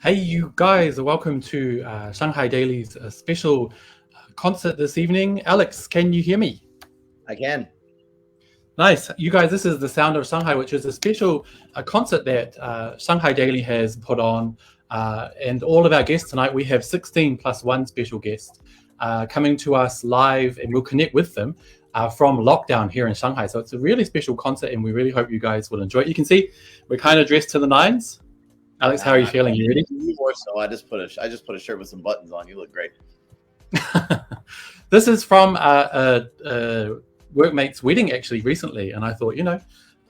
Hey, you guys, welcome to Shanghai Daily's special concert this evening. Alex, can you hear me? I can. Nice. You guys, this is the Sound of Shanghai, which is a special concert that Shanghai Daily has put on. And all of our guests tonight, we have 16 plus one special guest coming to us live, and we'll connect with them from lockdown here in Shanghai. So it's a really special concert, and we really hope you guys will enjoy it. You can see we're kind of dressed to the nines. Alex, how are you feeling? You ready? More so. I just put a shirt with some buttons on. You look great. This is from a workmate's wedding actually recently, and I thought, a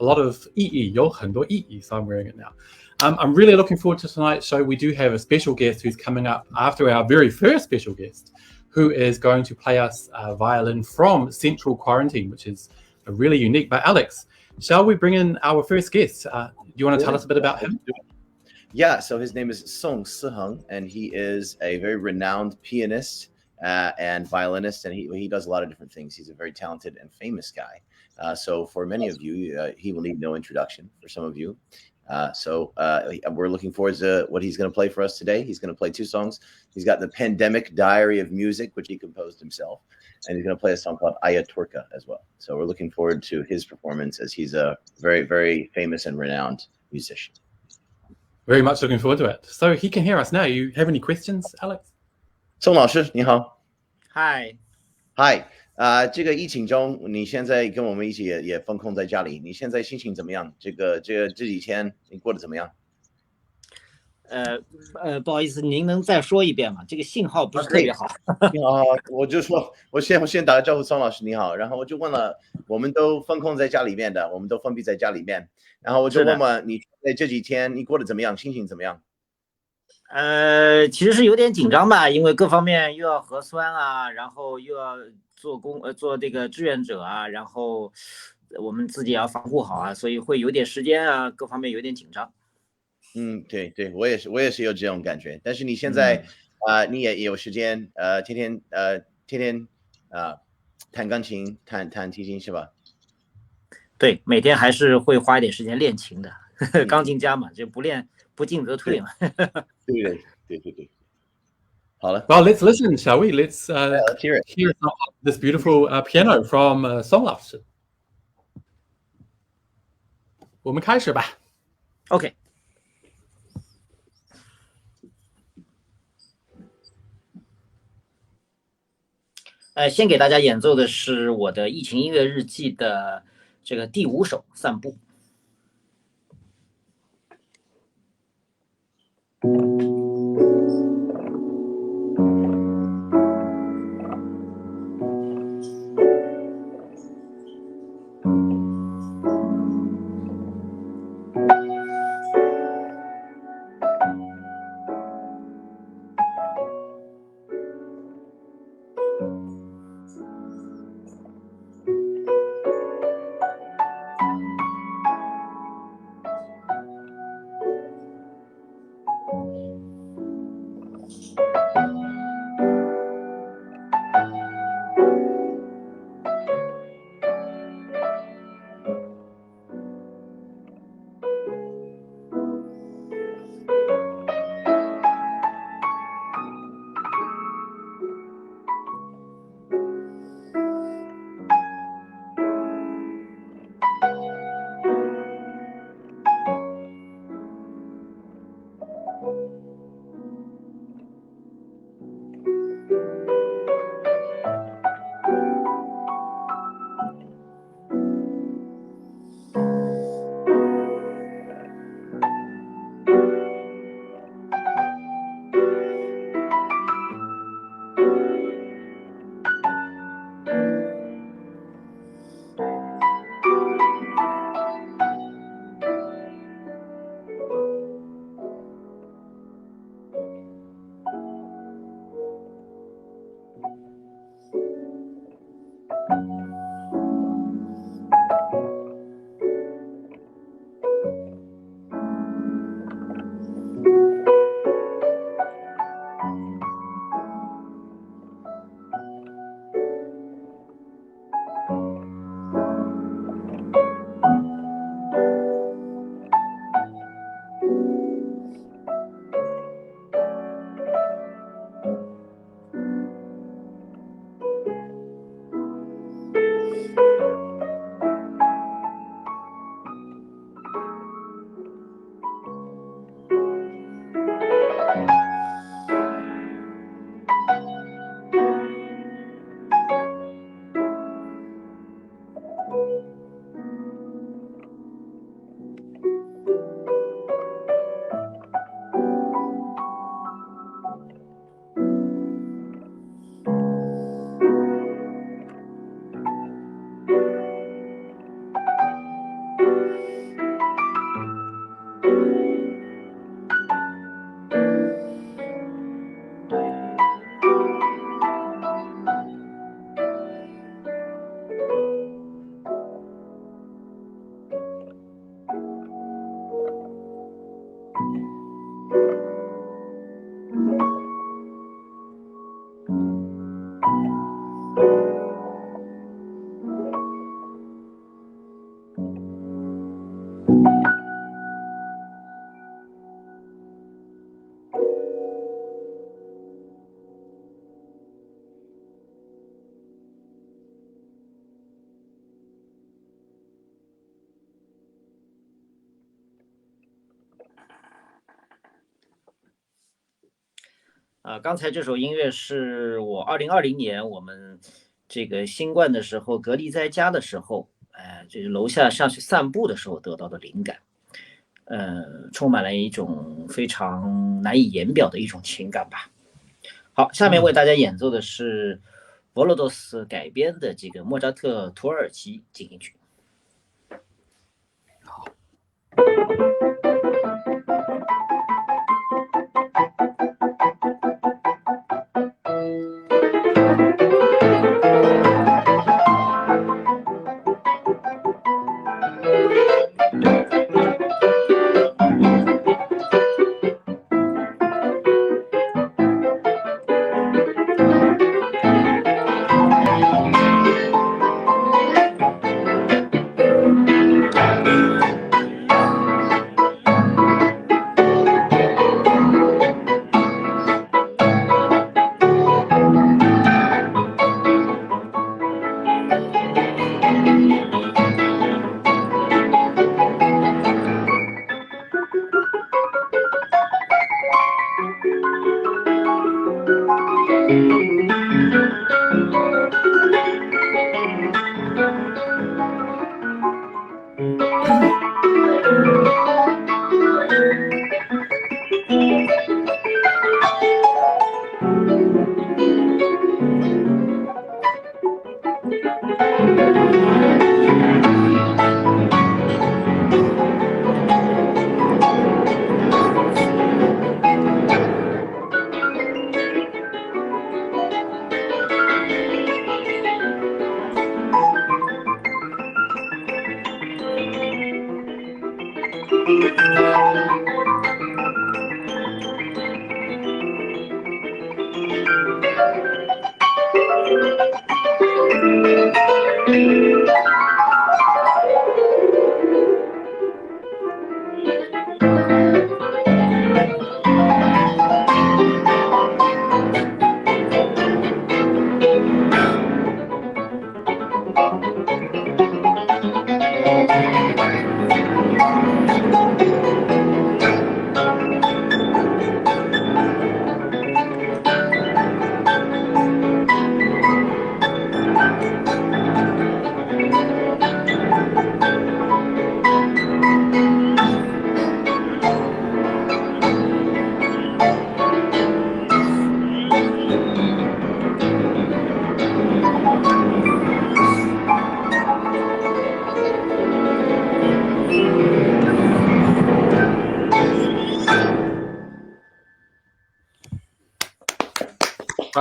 lot of 意义, 有很多意义, so I'm wearing it now. I'm really looking forward to tonight's show. We do have a special guest who's coming up after our very first special guest, who is going to play us violin from Central Quarantine, which is really unique. But Alex, shall we bring in our first guest? Do you want to tell us a bit about him? Yeah, so his name is Siheng, and he is a very renowned pianist and violinist, and he does a lot of different things. He's a very talented and famous guy. So for many of you, he will need no introduction for some of you. So we're looking forward to what he's going to play for us today. He's going to play two songs. He's got the Pandemic Diary of Music, which he composed himself, and he's going to play a song called Ayaturka as well. So we're looking forward to his performance, as he's a very, very famous and renowned musician. Very much looking forward to it. So he can hear us now. You have any questions, Alex? 宋老师，你好。Hi. Hi. 这个疫情中，你现在跟我们一起也封控在家里，你现在心情怎么样？这几天你过得怎么样？不好意思，您能再说一遍吗？这个信号不是特别好。你好，我就说，我先打个招呼，宋老师你好，然后我就问了，我们都封控在家里面的，我们都封闭在家里面，然后我就问你在这几天你过得怎么样，心情怎么样？其实是有点紧张吧，因为各方面又要核酸啊，然后又要做这个志愿者啊，然后我们自己也要防护好啊，所以会有点时间啊，各方面有点紧张。对，我也是有这种感觉，但是你现在你也有时间天天弹钢琴弹提琴是吧？对，每天还是会花一点时间练琴的，钢琴家嘛，就不练不进则退嘛。对。好了。Well, let's listen, shall we? Let's hear it. Hear this beautiful piano from songwriters. 我们开始吧。OK。先给大家演奏的是我的疫情音乐日记的这个第5首散步。刚才这首音乐是我2020年我们这个新冠的时候隔离在家的时候，这个楼下上去散步的时候得到的灵感，充满了一种非常难以言表的一种情感吧。好，下面为大家演奏的是博罗多斯改编的这个莫扎特土耳其进行曲。好。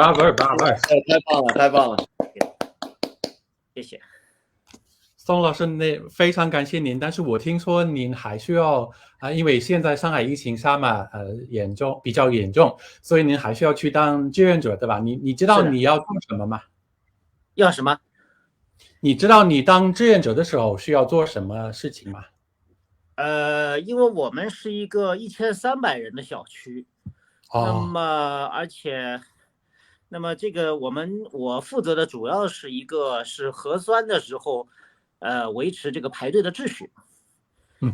Bravo， 太棒了，太棒了！谢谢。宋老师，非常感谢您。但是我听说您还需要因为现在上海疫情下嘛，比较严重，所以您还需要去当志愿者，对吧？你知道你要做什么吗？要什么？你知道你当志愿者的时候需要做什么事情吗？因为我们是一个1300人的小区，那么这个我负责的主要是是核酸的时候，维持这个排队的秩序。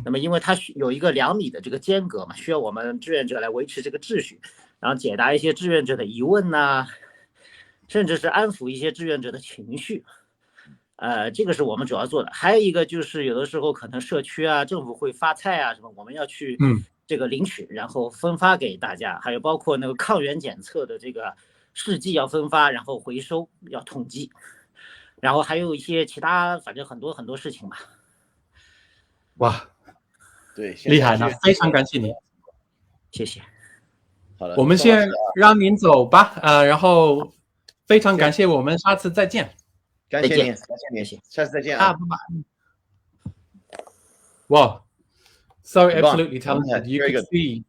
那么因为它有一个2米的这个间隔嘛，需要我们志愿者来维持这个秩序，然后解答一些志愿者的疑问呐，甚至是安抚一些志愿者的情绪。这个是我们主要做的。还有一个就是有的时候可能社区啊、政府会发菜啊什么，我们要去这个领取，然后分发给大家。还有包括那个抗原检测的这个试剂要分发，然后回收要统计，然后还有一些其他，反正很多事情吧。哇，对，厉害了，非常感谢你。谢谢。好的，我们先让您走吧，然后非常感谢，我们下次再见。感谢您，下次再见啊，拜拜。Wow, so absolutely talented. You could see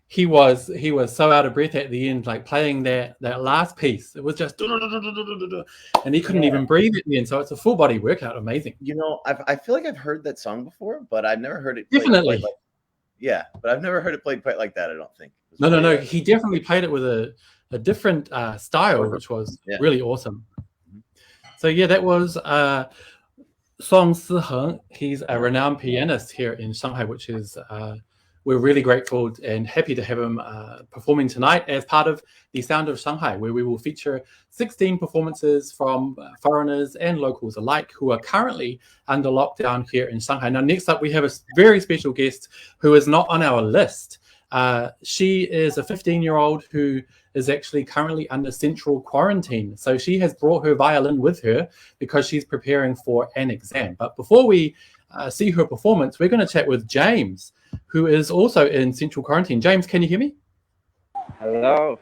he was so out of breath at the end, like playing that last piece. It was just, and he couldn't even breathe at the end. So it's a full body workout. Amazing. You know, I feel like I've heard that song before, but I've never heard it. Definitely. Played yeah, but I've never heard it played quite like that. I don't think. No. He definitely played it with a different style, which was really awesome. So yeah, that was Siheng. He's a renowned pianist here in Shanghai, which is we're really grateful and happy to have him performing tonight as part of the Sound of Shanghai, where we will feature 16 performances from foreigners and locals alike who are currently under lockdown here in Shanghai. Now, next up, we have a very special guest who is not on our list. She is a 15-year-old who is actually currently under central quarantine. So she has brought her violin with her because she's preparing for an exam. But before we see her performance, we're going to chat with James, who is also in central quarantine. James, can you hear me? Hello.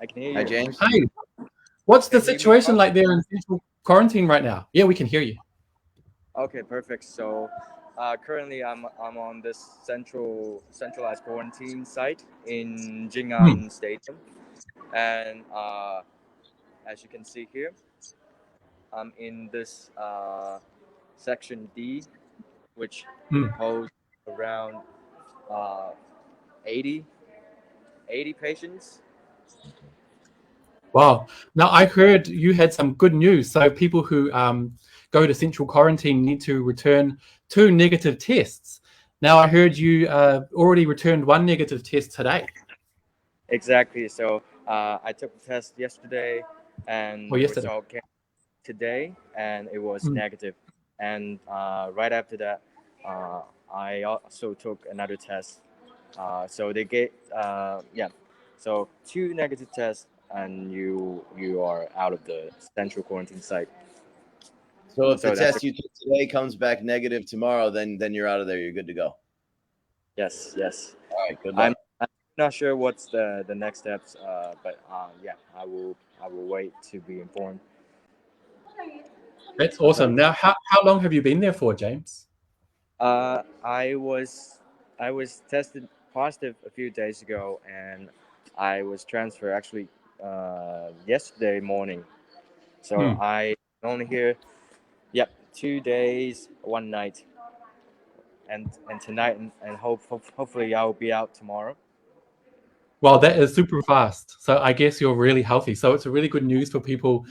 I can hear you. Hi, James. Hi. What's the situation like there in central quarantine right now? Yeah, we can hear you. Okay, perfect. So currently I'm on this centralized quarantine site in Jing'an Stadium. And as you can see here, I'm in this section D, which holds around 80 patients. Wow. Now, I heard you had some good news. So people who go to central quarantine need to return 2 negative tests. Now, I heard you already returned 1 negative test today. Exactly. So I took the test yesterday, and the result came today, and it was negative. And right after that, I also took another test. So they gave so 2 negative tests, and you are out of the central quarantine site. So if the test you took today comes back negative tomorrow, then you're out of there. You're good to go. Yes. All right. Good luck. I'm not sure what's the next steps, but I will wait to be informed. That's awesome. Now, how long have you been there for, James? I was tested positive a few days ago, and I was transferred actually yesterday morning. So I only here 2 days, 1 night, and tonight, and hopefully I'll be out tomorrow. Well, that is super fast. So I guess you're really healthy. So it's a really good news for people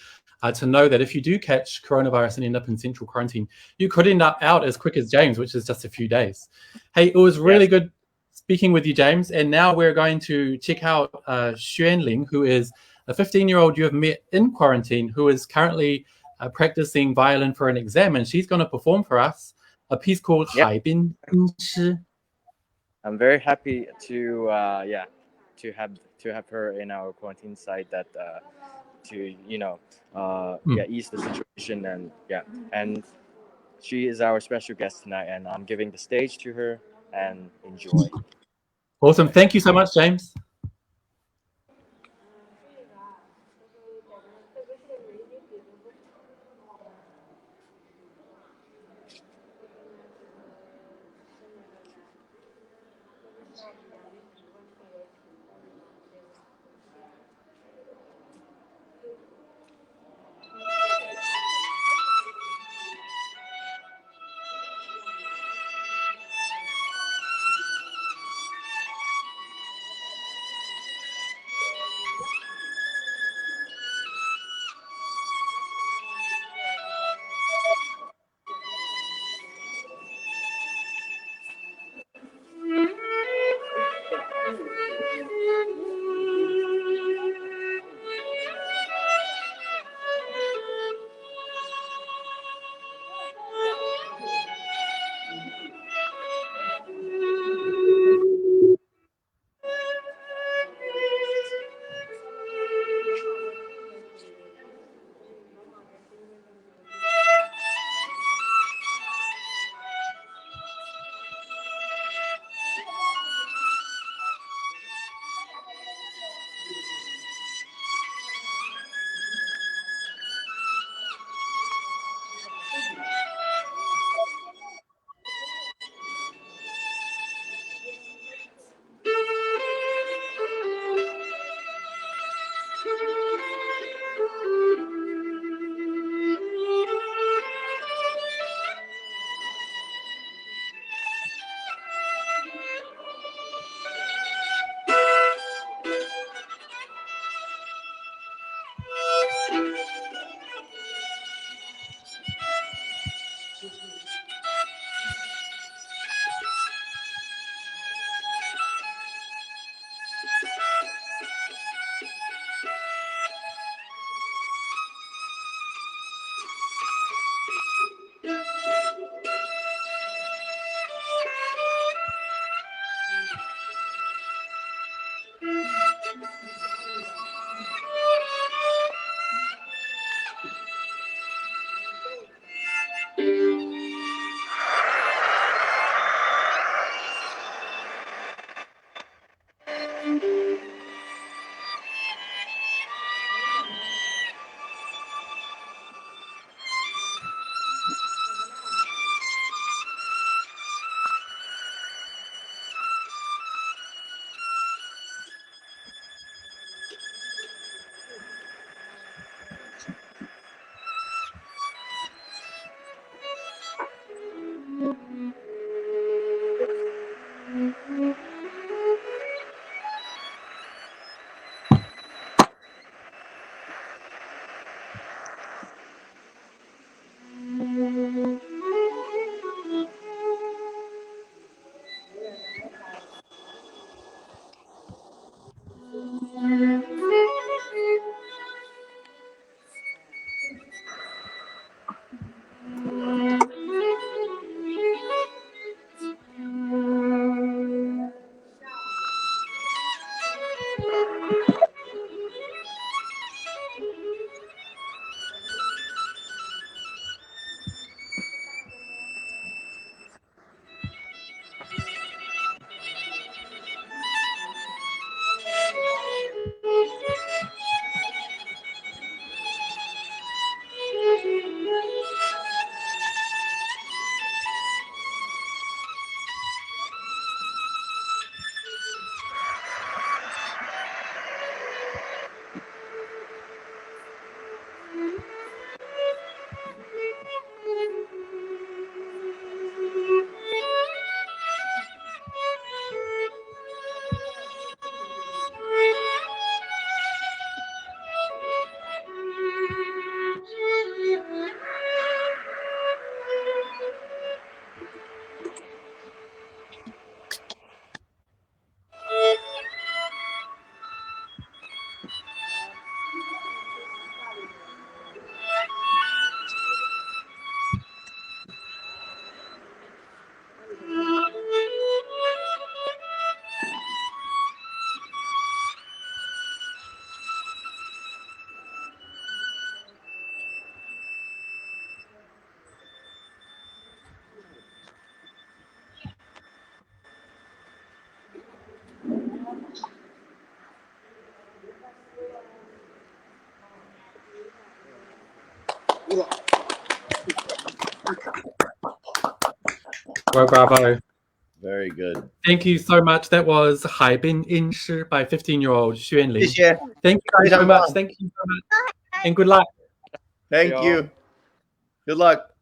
to know that if you do catch coronavirus and end up in central quarantine, you could end up out as quick as James, which is just a few days. Hey, it was really good speaking with you, James. And now we're going to check out Xuanling, who is a 15-year-old you have met in quarantine, who is currently practicing violin for an exam. And she's going to perform for us a piece called 海滨诗. I'm very happy to have her in our quarantine site, that to ease the situation, and she is our special guest tonight, and I'm giving the stage to her, and enjoy. Awesome. Thank you so much, James. Well, bravo. Very good. Thank you so much. That was 海滨音诗 by 15-year-old Xuan Li. 谢谢。 Thank you guys so much. Thank you so much. And good luck. Thank you. Good luck.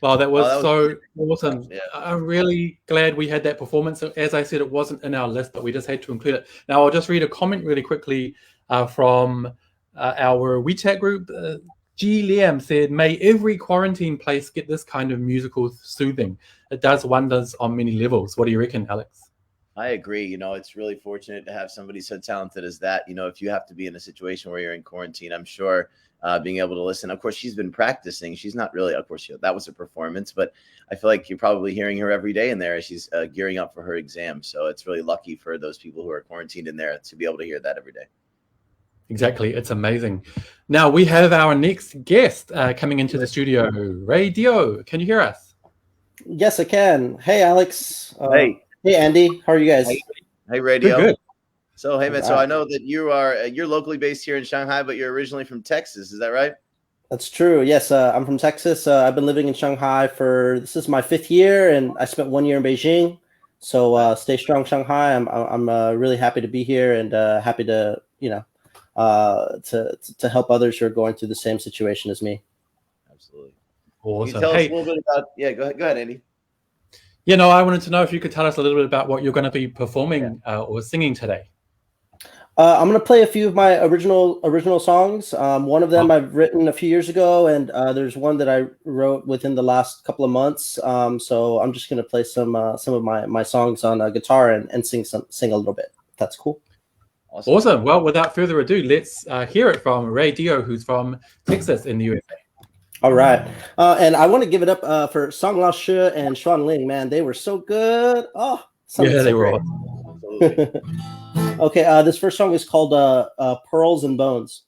Wow, that was so awesome. Yeah. I'm really glad we had that performance. As I said, it wasn't in our list, but we just had to include it. Now, I'll just read a comment really quickly from our WeChat group. G. Liam said, may every quarantine place get this kind of musical soothing. It does wonders on many levels. What do you reckon, Alex? I agree. You know, it's really fortunate to have somebody so talented as that. You know, if you have to be in a situation where you're in quarantine, I'm sure being able to listen. Of course, she's been practicing. She's not really, of course, that was a performance, but I feel like you're probably hearing her every day in there as she's gearing up for her exam. So it's really lucky for those people who are quarantined in there to be able to hear that every day. Exactly. It's amazing. Now we have our next guest coming into the studio, RayDio. Can you hear us? Yes, I can. Hey, Alex. Hey. Hey, Andy. How are you guys? Hey, RayDio. Good. So, hey, man, so I know that you're locally based here in Shanghai, but you're originally from Texas. Is that right? That's true. Yes, I'm from Texas. I've been living in Shanghai this is my 5th year, and I spent 1 year in Beijing. So stay strong, Shanghai. I'm really happy to be here and happy to, to help others who are going through the same situation as me. Absolutely. Awesome. Can you tell us a little bit about, go ahead, Andy. Yeah, no, I wanted to know if you could tell us a little bit about what you're going to be performing or singing today. I'm going to play a few of my original songs. One of them I've written a few years ago, and there's one that I wrote within the last couple of months. So I'm just going to play some of my songs on guitar and sing a little bit. That's cool. Awesome. Well, without further ado, let's hear it from RayDio, who's from Texas in the USA. All right. And I want to give it up for Song Lao Shi and Xuan Ling. Man, they were so good. Oh, yeah, they were. Okay, this first song is called Pearls and Bones.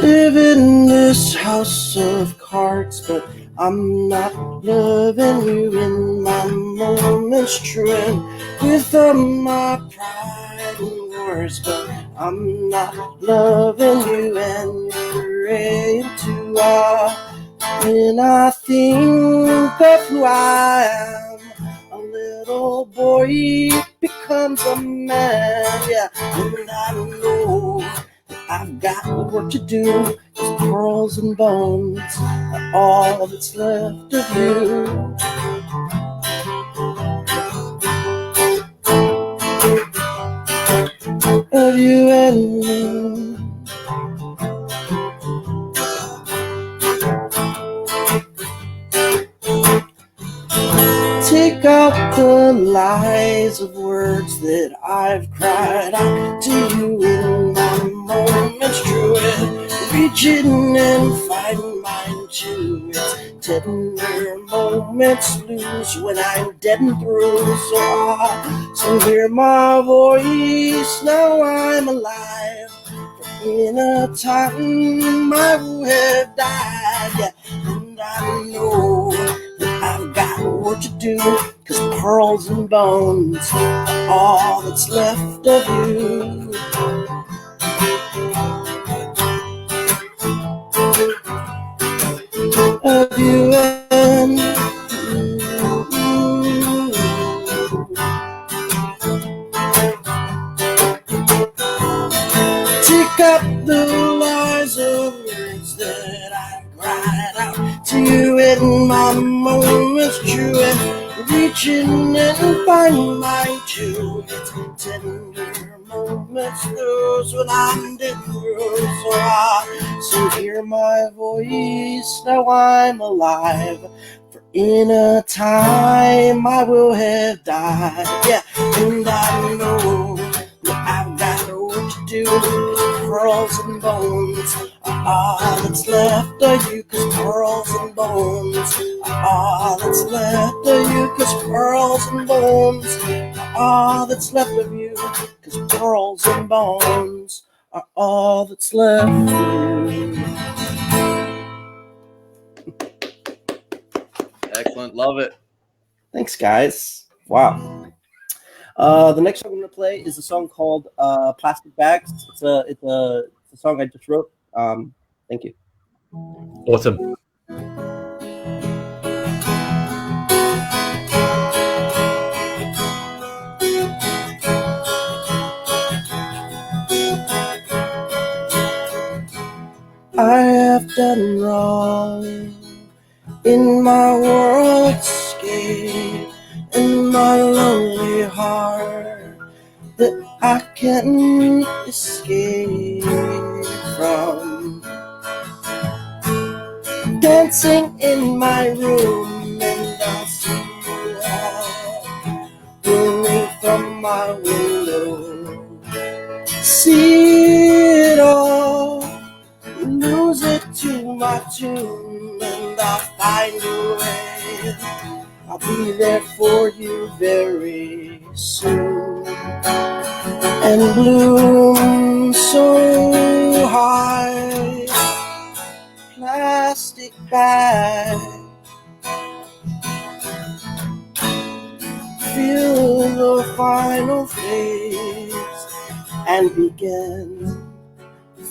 Live in this house of cards, but I'm not loving you in my moments true, and with all my pride and wars, but I'm not loving you and you're into when I think of who I am, a little boy becomes a man, yeah, and I know I've got work to do, 'cause pearls and bones are all that's left of you. Of you and me. Take out the lies of words that I've cried out to you in my moments true, and reaching and fighting mine too. It's tender moments lose when I'm dead and through. So hear my voice, now I'm alive. For in a time I would have died, yeah, and I know I've got work to do, 'cause pearls and bones are all that's left of you. Of you and me. Take up the lies of words that I cried out to you in my moments true, and reaching and finding mine too. It's tender moments those when I'm dead through. So hear my voice, now I'm alive. For in a time I will have died, yeah, and I know that I've got work to do. Pearls and bones are all that's left of you, 'cause pearls and bones are all that's left of you, 'cause pearls and bones are all that's left of you, 'cause pearls and bones are all that's left of you. Excellent. Love it. Thanks, guys. Wow. The next song I'm going to play is a song called Plastic Bags. It's a song I just wrote. Thank you. Awesome. I have done wrong in my worldscape, in my lonely heart that I can't escape from. Dancing in my room and I'll see you all blooming from my window. See it all, lose it to my tune, and I'll find a way. I'll be there for you very soon, and bloom so high. Plastic bag, feel the final phase and begin.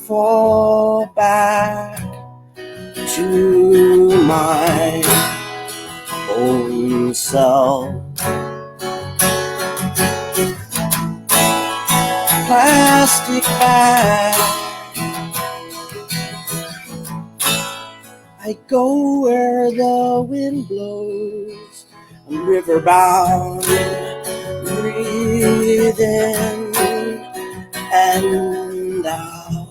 Fall back to my own self. Plastic bag, I go where the wind blows. I'm riverbound, breathe in and out.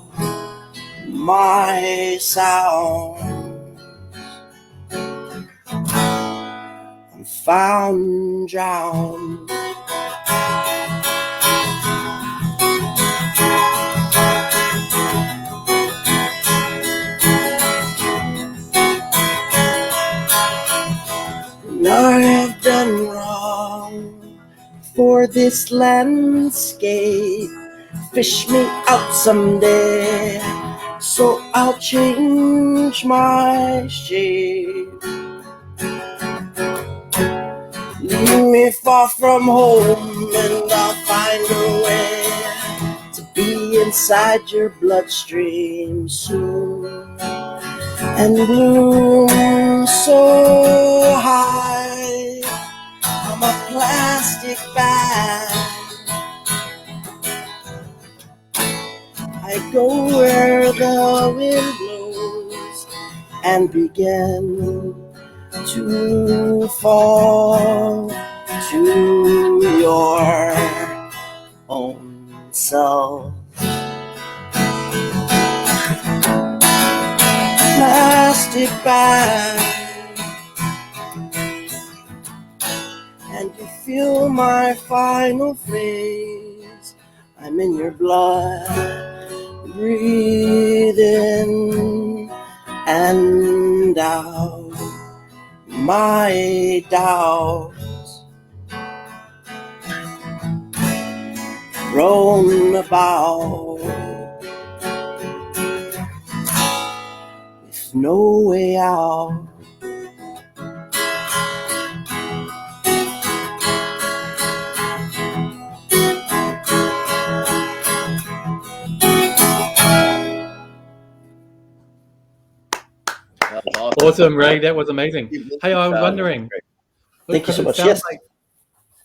My sound, I'm found drowned. I have done wrong for this landscape. Fish me out someday, so I'll change my shape. Leave me far from home and I'll find a way to be inside your bloodstream soon, and bloom so high. I'm a plastic bag, I go where the wind blows and begin to fall to your own self. Plastic bag, and you feel my final phrase. I'm in your blood, breathe in and out. My doubts roam about with no way out. Awesome, Ray. That was amazing. Hey, I was wondering. Thank you so much.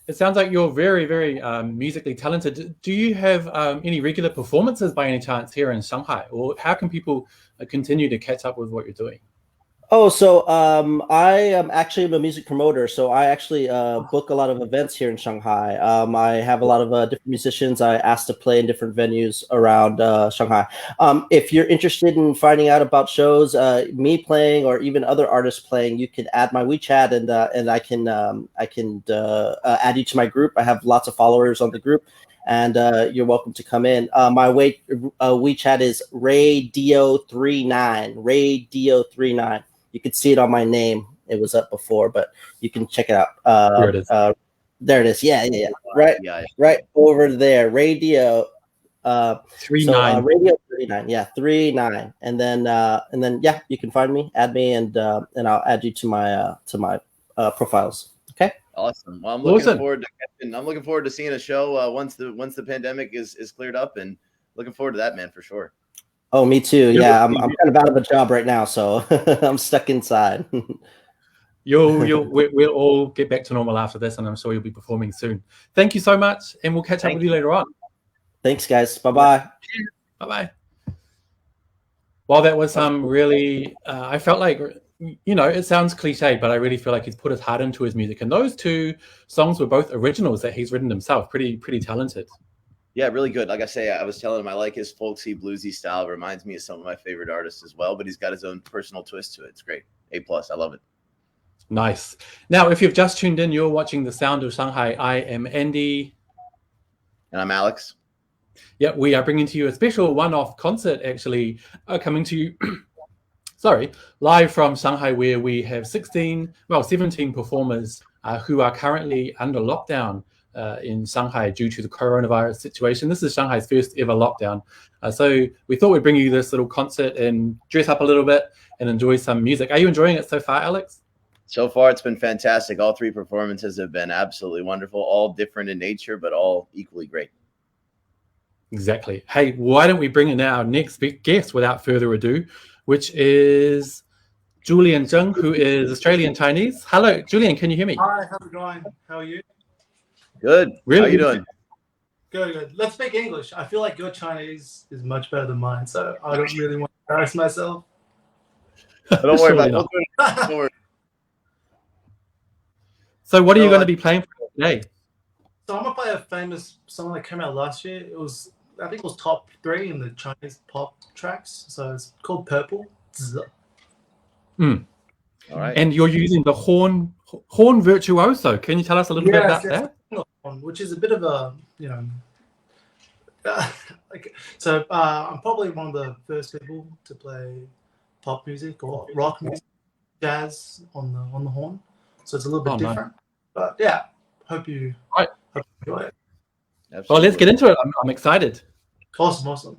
It sounds like you're very, very musically talented. Do you have any regular performances by any chance here in Shanghai? Or how can people continue to catch up with what you're doing? Oh, so I am actually a music promoter. So I actually book a lot of events here in Shanghai. I have a lot of different musicians I ask to play in different venues around Shanghai. If you're interested in finding out about shows, me playing or even other artists playing, you can add my WeChat and I can add you to my group. I have lots of followers on the group, and you're welcome to come in. My WeChat is RayDio39. RayDio39. You can see it on my name. It was up before, but you can check it out. There it is. There it is. Yeah. Right over there. RayDio. 39. RayDio 39. Yeah, 39. And then yeah, you can find me, add me, and I'll add you to my profiles. Okay. Awesome. Well, I'm looking forward to seeing a show once the pandemic is cleared up, and looking forward to that, man, for sure. Oh, me too. Yeah, I'm kind of out of a job right now, so I'm stuck inside. We'll all get back to normal after this, and I'm sure you'll be performing soon. Thank you so much, and we'll catch up with you later on. Thanks, guys. Bye-bye. Bye-bye. Well, that was really, I felt like, it sounds cliche, but I really feel like he's put his heart into his music. And those two songs were both originals that he's written himself. Pretty talented. Yeah, really good. Like I say, I was telling him I like his folksy, bluesy style. It reminds me of some of my favorite artists as well, but he's got his own personal twist to it. It's great. A+. I love it. Nice. Now, if you've just tuned in, you're watching The Sound of Shanghai. I am Andy. And I'm Alex. Yeah, we are bringing to you a special one-off concert, actually, coming to you, live from Shanghai, where we have 17 performers who are currently under lockdown in Shanghai due to the coronavirus situation. This is Shanghai's first ever lockdown. So we thought we'd bring you this little concert and dress up a little bit and enjoy some music. Are you enjoying it so far, Alex? So far, it's been fantastic. All three performances have been absolutely wonderful, all different in nature, but all equally great. Exactly. Hey, why don't we bring in our next big guest without further ado, which is Julian Zheng, who is Australian Chinese. Hello, Julian, can you hear me? Hi, how's it going? How are you? Good. Really? How are you doing? Good. Let's speak English. I feel like your Chinese is much better than mine, so I don't really want to embarrass myself. Don't worry about it. So what are you going to be playing for today? So I'm going to play a famous song that came out last year. I think it was top 3 in the Chinese pop tracks. So it's called Purple. Zither. All right. And you're using the horn virtuoso. Can you tell us a little bit about that? Which is a bit of a, I'm probably one of the first people to play pop music or rock music, jazz on the horn. So it's a little bit different. Nice. But yeah, hope you enjoy it. Absolutely. Well, let's get into it. I'm excited. Awesome. Awesome.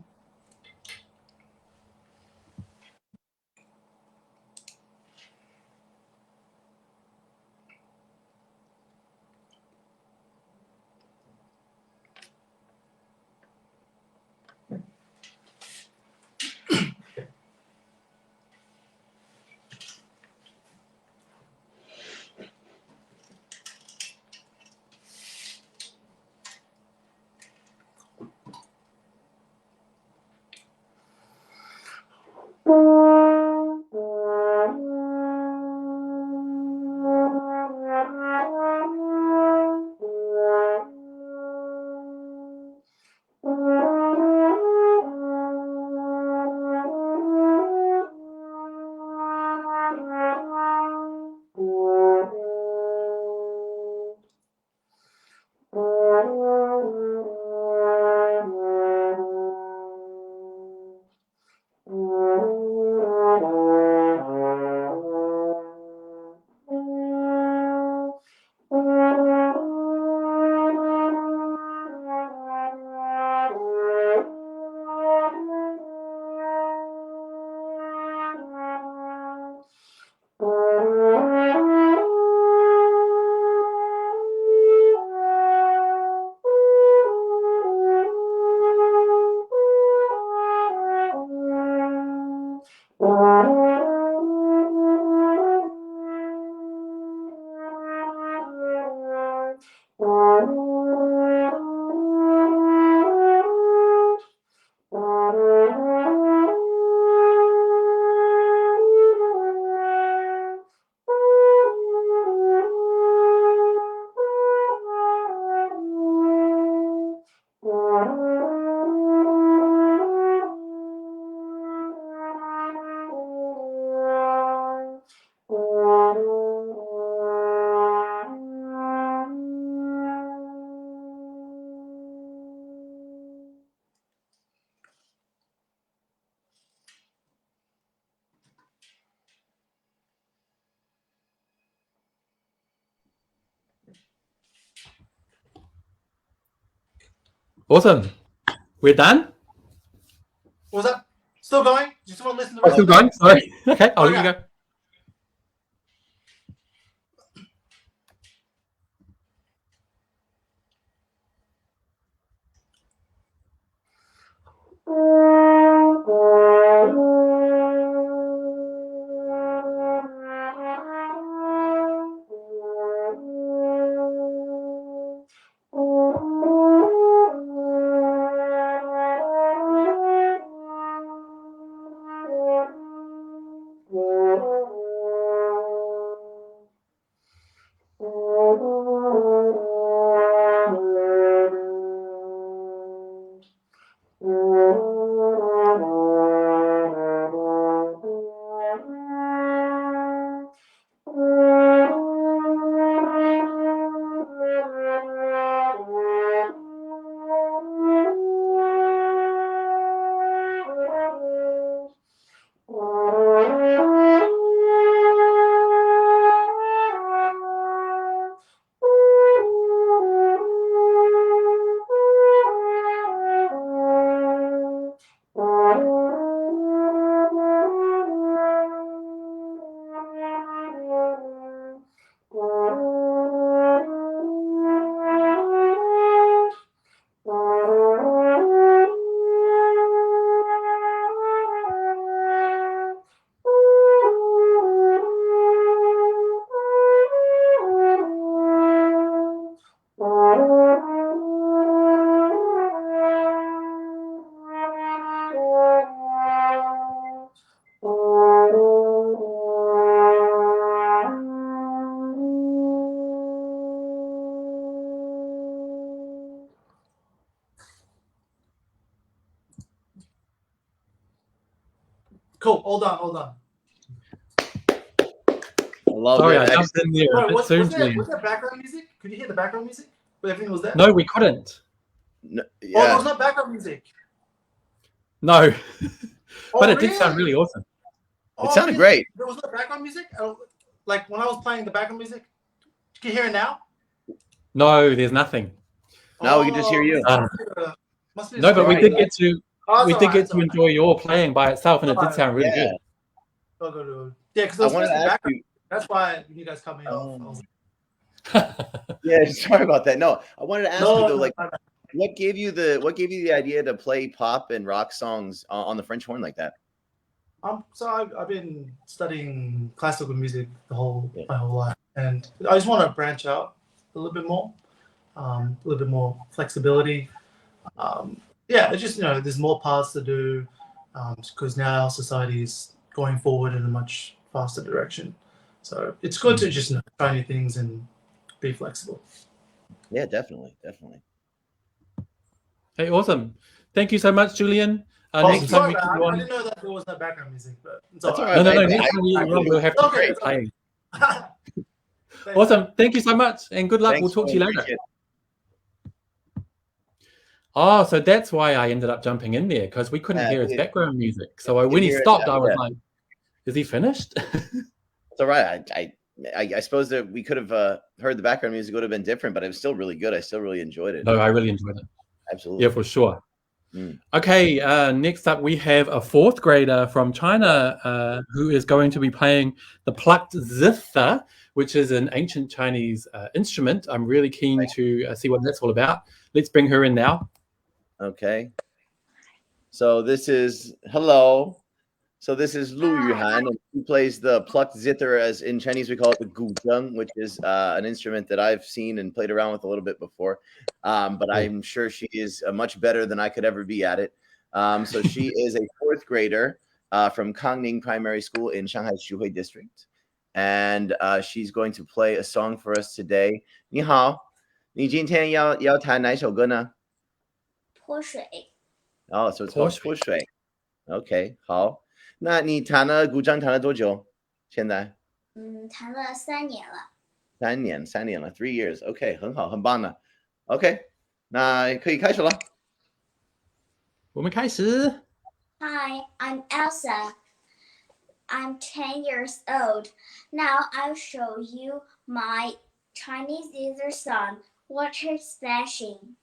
We're done? What was that? Still going? Do you still want to listen to it? Still going? Sorry. Okay, I'll let you go. Cool. All done. All done. Sorry, I jumped in there a bit soon. Was there background music? Could you hear the background music? Everything was there? No, we couldn't. No, Oh, there was no background music. No. But it did really? sound really awesome. It sounded great. There was no background music? Like when I was playing the background music? Can you hear it now? No, there's nothing. Now we can just hear you. No, but we did get to enjoy your playing by itself, and it did sound really good. Yeah, because I wanted to ask you. That's why you guys cut me off. Yeah, sorry about that. No, I wanted to ask you though, like, what gave you the idea to play pop and rock songs on the French horn like that? So I've been studying classical music my whole life, and I just want to branch out a little bit more, flexibility. It's just there's more paths to do because now society is going forward in a much faster direction. So it's good to just try new things and be flexible. Yeah, definitely. Hey, awesome. Thank you so much, Julian. Next time I didn't know that there was no background music, but that's all right. No. Next time we'll have to play. Awesome. Thank you so much, and good luck. We'll talk to you later. Oh, so that's why I ended up jumping in there, because we couldn't hear his background music. So when he stopped, I was like, "Is he finished?" It's all right. I suppose that we could have heard the background music would have been different, but it was still really good. I still really enjoyed it. No, I really enjoyed it. Absolutely. Yeah, for sure. Okay, next up we have a fourth grader from China who is going to be playing the plucked zither, which is an ancient Chinese instrument. I'm really keen to see what that's all about. Let's bring her in now. Okay. So this is Lu Yuhan, and he plays the plucked zither, as in Chinese we call it the Guzheng, which is an instrument that I've seen and played around with a little bit before. But I'm sure she is much better than I could ever be at it. So she is a fourth grader from Kangning Primary School in Shanghai Xuhui District. And she's going to play a song for us today. 你好，你今天要弹哪首歌呢？泼水。Oh, so it's called 泼水。Okay, 好。那你弹了古筝弹了多久？现在？弹了3年了。3年了 ，3 years。OK， 很好，很棒的。OK， 那可以开始了。我们开始。Hi, I'm Elsa. I'm 10 years old. Now I'll show you my Chinese Zither song, Water Splashing.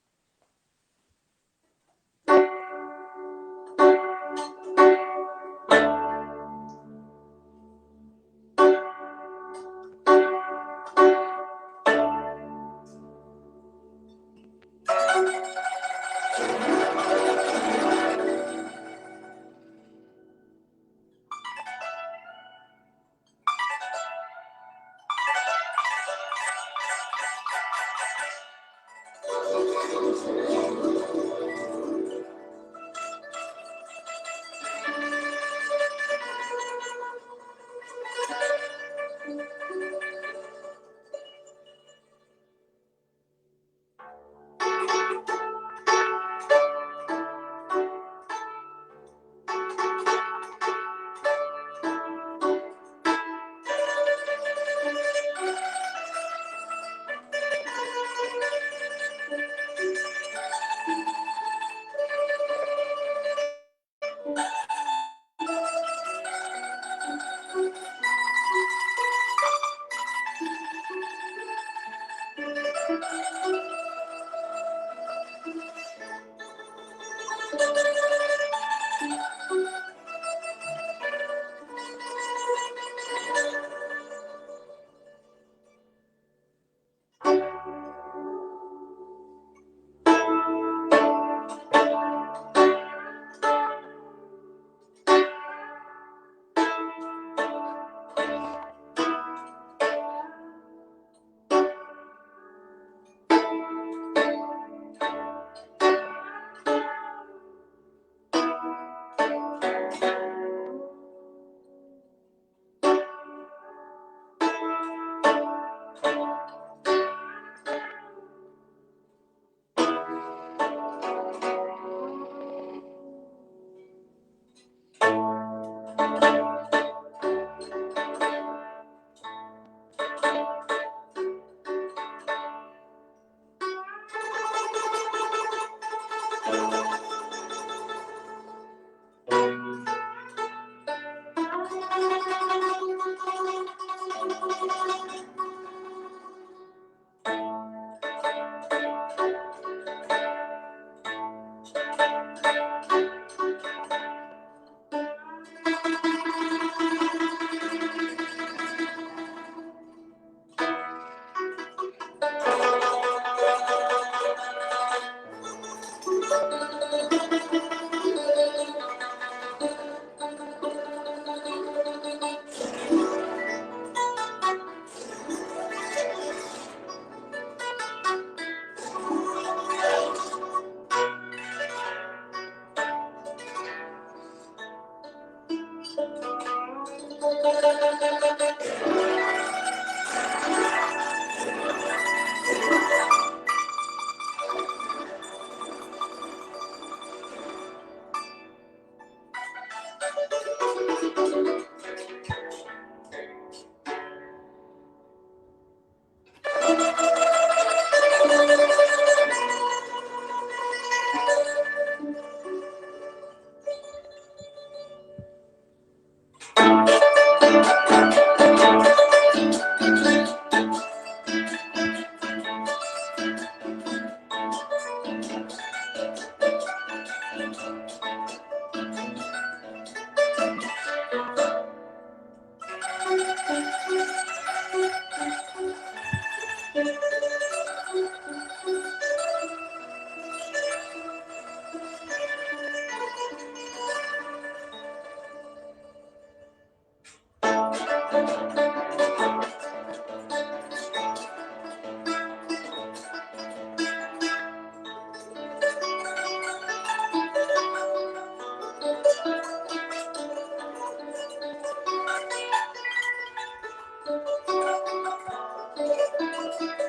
Thank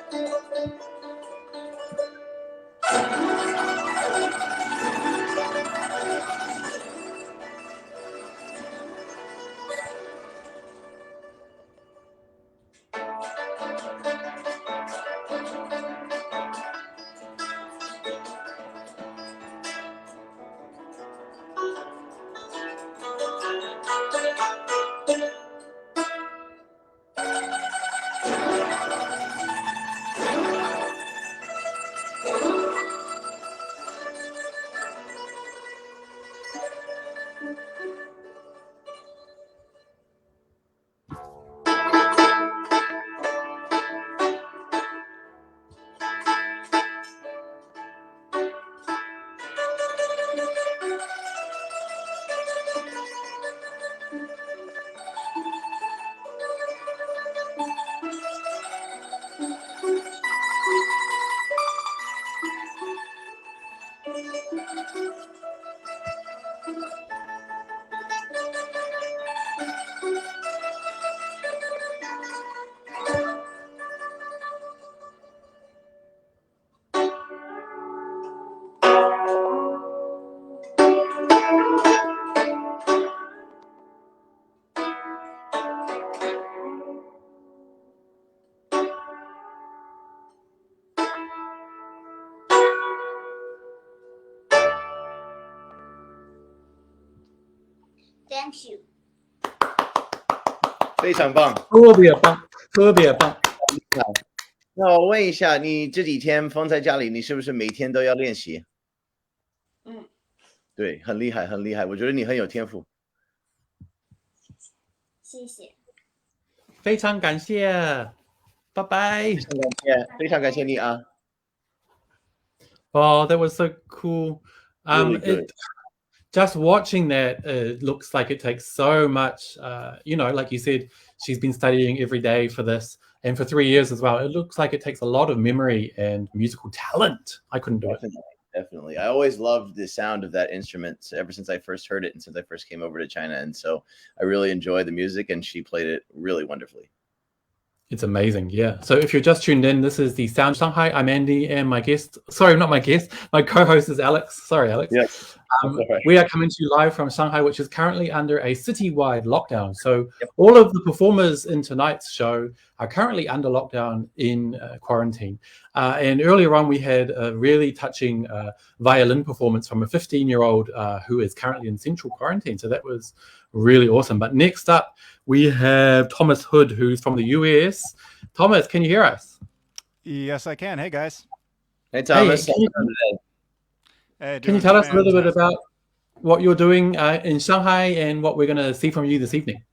you. 非常棒，特别棒，特别棒。那我问一下，你这几天封在家里，你是不是每天都要练习？对，很厉害，很厉害。我觉得你很有天赋。谢谢。非常感谢，拜拜。非常感谢你啊。Oh, that was so cool. Really good. Just watching that, looks like it takes so much, like you said, she's been studying every day for this and for 3 years as well. It looks like it takes a lot of memory and musical talent. I couldn't do it. Definitely. I always loved the sound of that instrument ever since I first heard it and since I first came over to China. And so I really enjoy the music and she played it really wonderfully. It's amazing, yeah. So if you're just tuned in, this is the Sound of Shanghai. I'm Andy and my guest, sorry, not my guest, my co-host is Alex. Sorry, Alex. Yes. We are coming to you live from Shanghai, which is currently under a citywide lockdown. So all of the performers in tonight's show are currently under lockdown in quarantine. And earlier on, we had a really touching violin performance from a 15-year-old who is currently in central quarantine. So that was really awesome. But next up, we have Thomas Hood, who's from the US. Thomas, can you hear us? Yes, I can. Hey, guys. Hey, Thomas. Hey, can you tell us a little bit about what you're doing in Shanghai and what we're going to see from you this evening?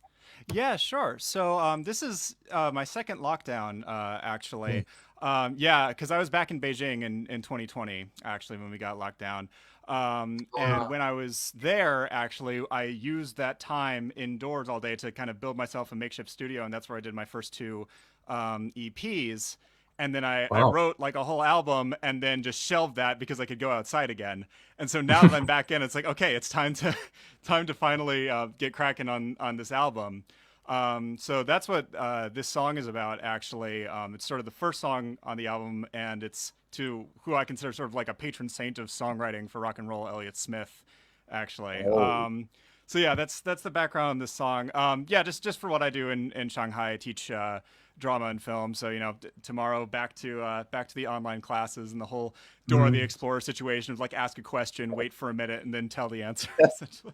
Yeah, sure. So this is my second lockdown, actually. Yeah, because I was back in Beijing in 2020, actually, when we got locked down. And when I was there, actually, I used that time indoors all day to kind of build myself a makeshift studio. And that's where I did my first 2 EPs. And then I wrote like a whole album and then just shelved that because I could go outside again. And so now that I'm back in, it's like, okay, it's time to finally get cracking on this album. So that's what this song is about, actually. It's sort of the first song on the album, and it's to who I consider sort of like a patron saint of songwriting for rock and roll, Elliott Smith, actually. So yeah, that's the background on this song. Yeah, just for what I do in Shanghai, I teach drama and film. So tomorrow back to the online classes and the whole Dora the Explorer situation of like ask a question, wait for a minute, and then tell the answer. Essentially.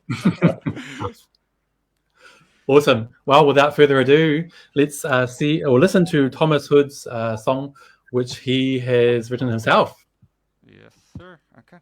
Awesome. Well, without further ado, let's see or listen to Thomas Hood's song, which he has written himself. Yes, sir. Okay.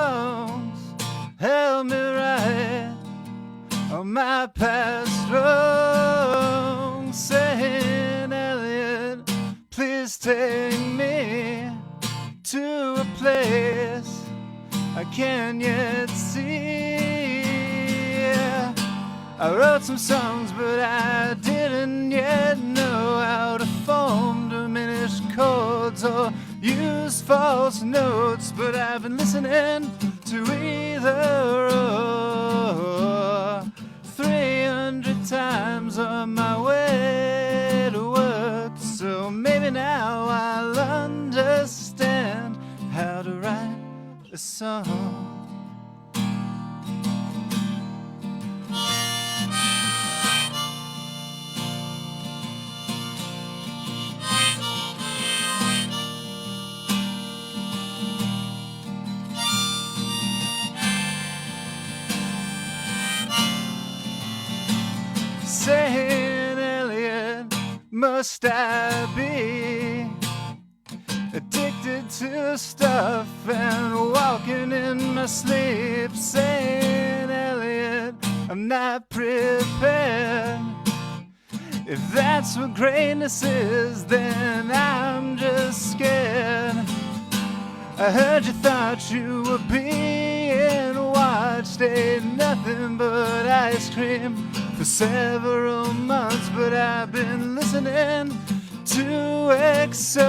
songs help me right on my past wrongs. Saying, Elliott, please take me to a place I can't yet see. I wrote some songs, but I didn't yet know how to form diminished chords or use false notes. But I've been listening to either or 300 times on my way to work. So maybe now I'll understand how to write a song. Saying, Elliott, must I be addicted to stuff and walking in my sleep? Saying, Elliott, I'm not prepared. If that's what greatness is, then I'm just scared. I heard you thought you were being watched, ate nothing but ice cream for several months, but I've been listening to EXO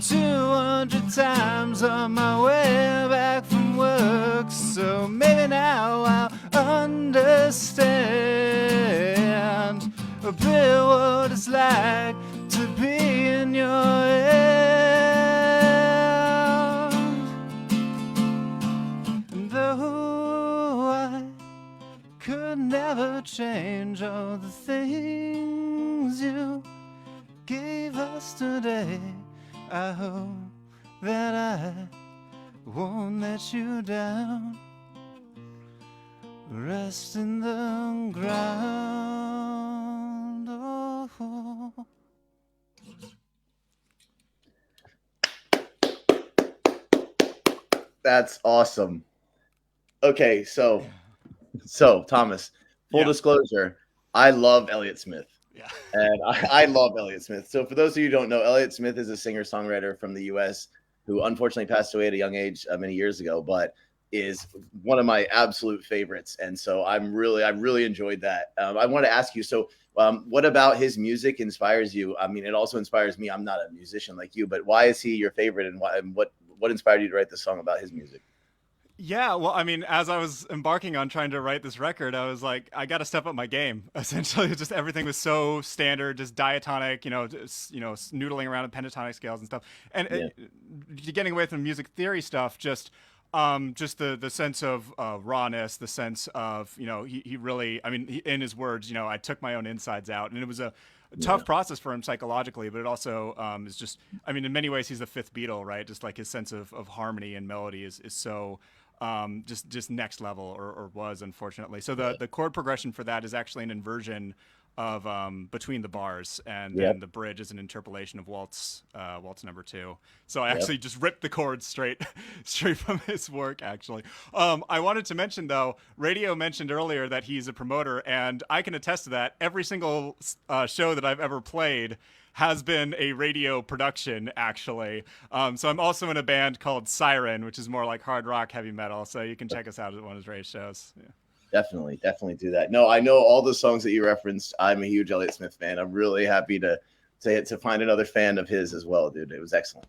200 times on my way back from work. So maybe now I'll understand a bit what it's like to be in your head. And though I could never change all the things you gave us today, I hope that I won't let you down. Rest in the ground. Oh. That's awesome. Okay, so Thomas, full disclosure, I love Elliott Smith. Yeah. And I love Elliott Smith. So for those of you who don't know, Elliott Smith is a singer-songwriter from the U.S. who unfortunately passed away at a young age many years ago, but is one of my absolute favorites. And so I really enjoyed that. I want to ask you, so what about his music inspires you? I mean, it also inspires me. I'm not a musician like you, but why is he your favorite, and what inspired you to write the song about his music? Yeah, well, I mean, as I was embarking on trying to write this record, I was like, I got to step up my game. Essentially, just everything was so standard, just diatonic, noodling around in pentatonic scales and stuff. And getting away from music theory stuff, just the sense of rawness, the sense of, he really, I mean, in his words, I took my own insides out, and it was a tough process for him psychologically, but it also is just, I mean, in many ways, he's the fifth Beatle, right? Just like his sense of harmony and melody is so just next level, or was, unfortunately. So the chord progression for that is actually an inversion of Between the Bars, and then the bridge is an interpolation of Waltz number 2. So I actually just ripped the chords straight from his work, actually. I wanted to mention, though, RayDio mentioned earlier that he's a promoter, and I can attest to that. Every single show that I've ever played has been a RayDio production, actually. So I'm also in a band called Siren, which is more like hard rock, heavy metal. So you can check us out at one of his Ray shows. Yeah. Definitely do that. No, I know all the songs that you referenced. I'm a huge Elliott Smith fan. I'm really happy to find another fan of his as well, dude. It was excellent.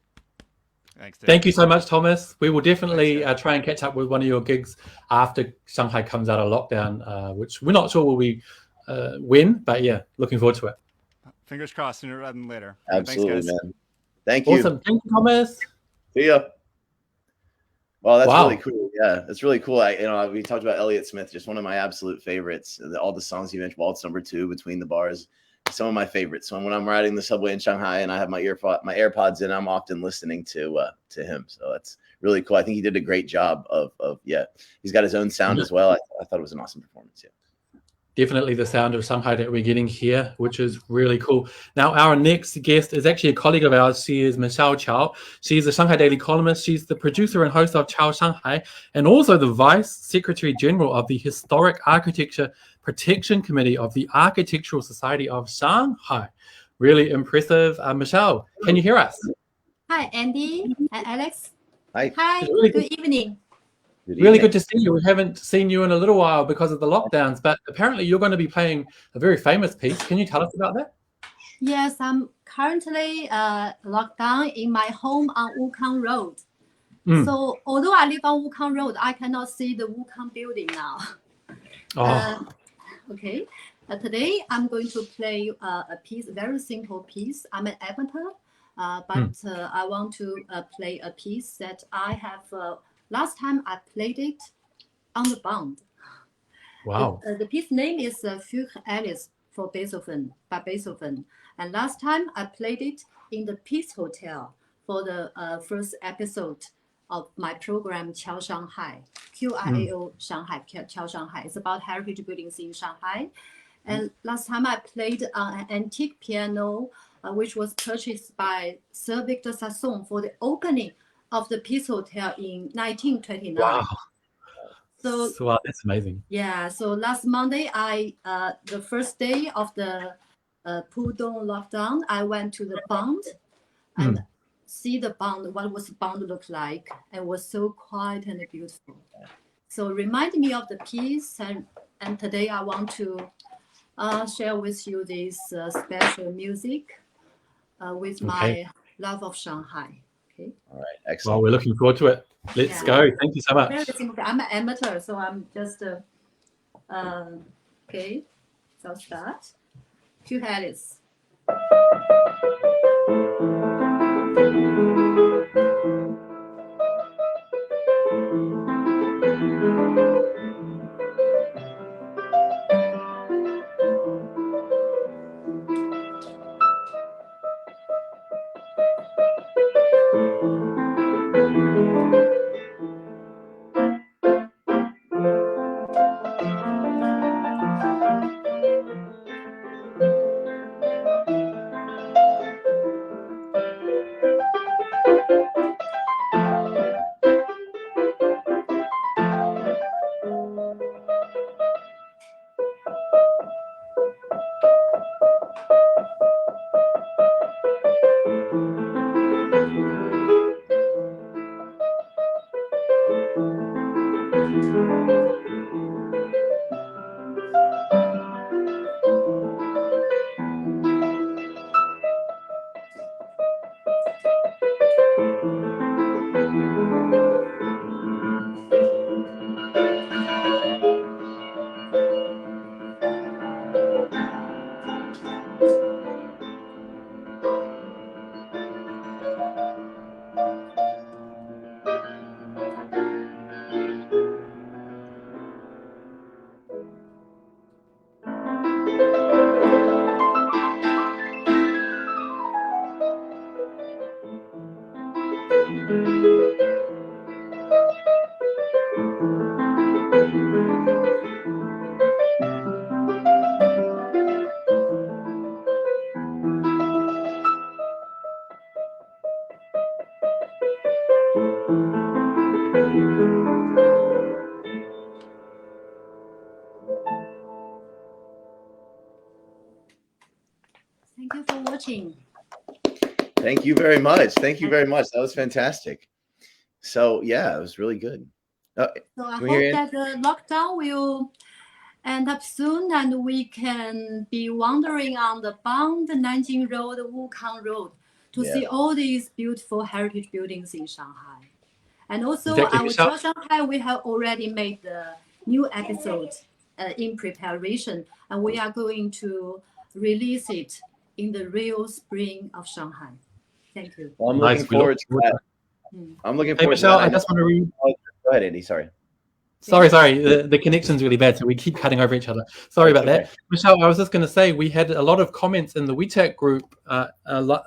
Thanks, dude. Thank you so much, Thomas. We will definitely try and catch up with one of your gigs after Shanghai comes out of lockdown, which we're not sure will we win, but yeah, looking forward to it. Fingers crossed, sooner rather than later. Absolutely, Thanks, guys. man. Thank you. Awesome. Thank you, Thomas. See ya. Well, that's really cool. Yeah, it's really cool. We talked about Elliott Smith, just one of my absolute favorites. All the songs you mentioned, Waltz number 2, Between the Bars, some of my favorites. So when I'm riding the subway in Shanghai and I have my AirPods in, I'm often listening to him. So that's really cool. I think he did a great job of he's got his own sound as well. I thought it was an awesome performance. Yeah. definitely the sound of Shanghai that we're getting here, which is really cool. Now, our next guest is actually a colleague of ours. She is Michelle Chow. She's a Shanghai Daily columnist. She's the producer and host of Chow Shanghai, and also the Vice Secretary General of the Historic Architecture Protection Committee of the Architectural Society of Shanghai. Really impressive. Michelle, can you hear us? Hi, Andy and Alex. Hi. Hi, Really good evening. Really good to see you. We haven't seen you in a little while because of the lockdowns, but apparently you're going to be playing a very famous piece. Can you tell us about that? Yes, I'm currently locked down in my home on Wukang Road. So although I live on Wukang Road, I cannot see the Wukang building now. Okay. Today I'm going to play a piece, a very simple piece. I'm an amateur, but I want to play a piece that I have. Last time I played it on the band. Wow. The piece name is Für Alice for Beethoven, by Beethoven. And last time I played it in the Peace Hotel for the first episode of my program, Qiao Shanghai, QIAO Shanghai, Qiao Shanghai. It's about heritage buildings in Shanghai. And last time I played an antique piano, which was purchased by Sir Victor Sassoon for the opening of the Peace Hotel in 1929. Wow. So wow, that's amazing. Yeah, so last Monday, the first day of the Pudong lockdown, I went to the band and see the band, what was the band look like, and was so quiet and beautiful. So remind me of the piece, and today I want to share with you this special music with my love of Shanghai. Okay. All right. Excellent. Well, we're looking forward to it. Let's go. Thank you so much. Very simple. I'm an amateur, so I'm just okay. So I'll start. Two Alice. Thank you for watching. Thank you very much. Thank you very much. That was fantastic. So yeah, it was really good. So I hope that the lockdown will end up soon and we can be wandering on the Bund, Nanjing Road, Wukang Road to see all these beautiful heritage buildings in Shanghai. And also our Qiao Shanghai, we have already made the new episode in preparation, and we are going to release it in the real spring of Shanghai. Thank you. Well, I'm looking forward to that. I'm looking forward to Michelle, that. I just want to read. Go ahead, Andy. Sorry. Sorry. The connection's really bad, so we keep cutting over each other. Sorry about that. Michelle, I was just going to say, we had a lot of comments in the WeChat group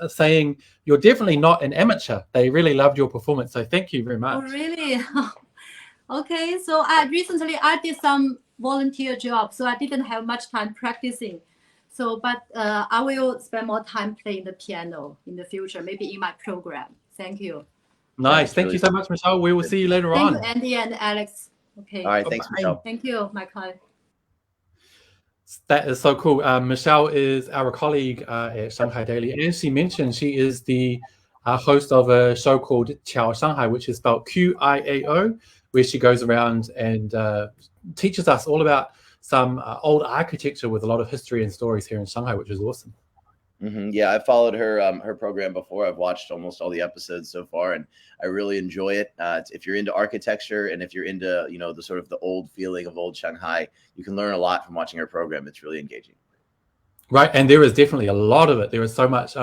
saying you're definitely not an amateur. They really loved your performance, so thank you very much. Oh, really? Okay, so recently I did some volunteer job, so I didn't have much time practicing. So, but I will spend more time playing the piano in the future, maybe in my program. Thank you. Nice. Thank you so much, Michelle. We will see you later on. Thank you, Andy and Alex. Okay. All right. Thanks, Michelle. Thank you, Michael. That is so cool. Michelle is our colleague at Shanghai Daily. As she mentioned, she is the host of a show called Qiao Shanghai, which is spelled QIAO, where she goes around and teaches us all about some old architecture with a lot of history and stories here in Shanghai, which is awesome. Yeah, I followed her program before. I've watched almost all the episodes so far, and I really enjoy it. If you're into architecture and if you're into the sort of the old feeling of old Shanghai, you can learn a lot from watching her program. It's really engaging. Right, and there is definitely a lot of it. There is so much.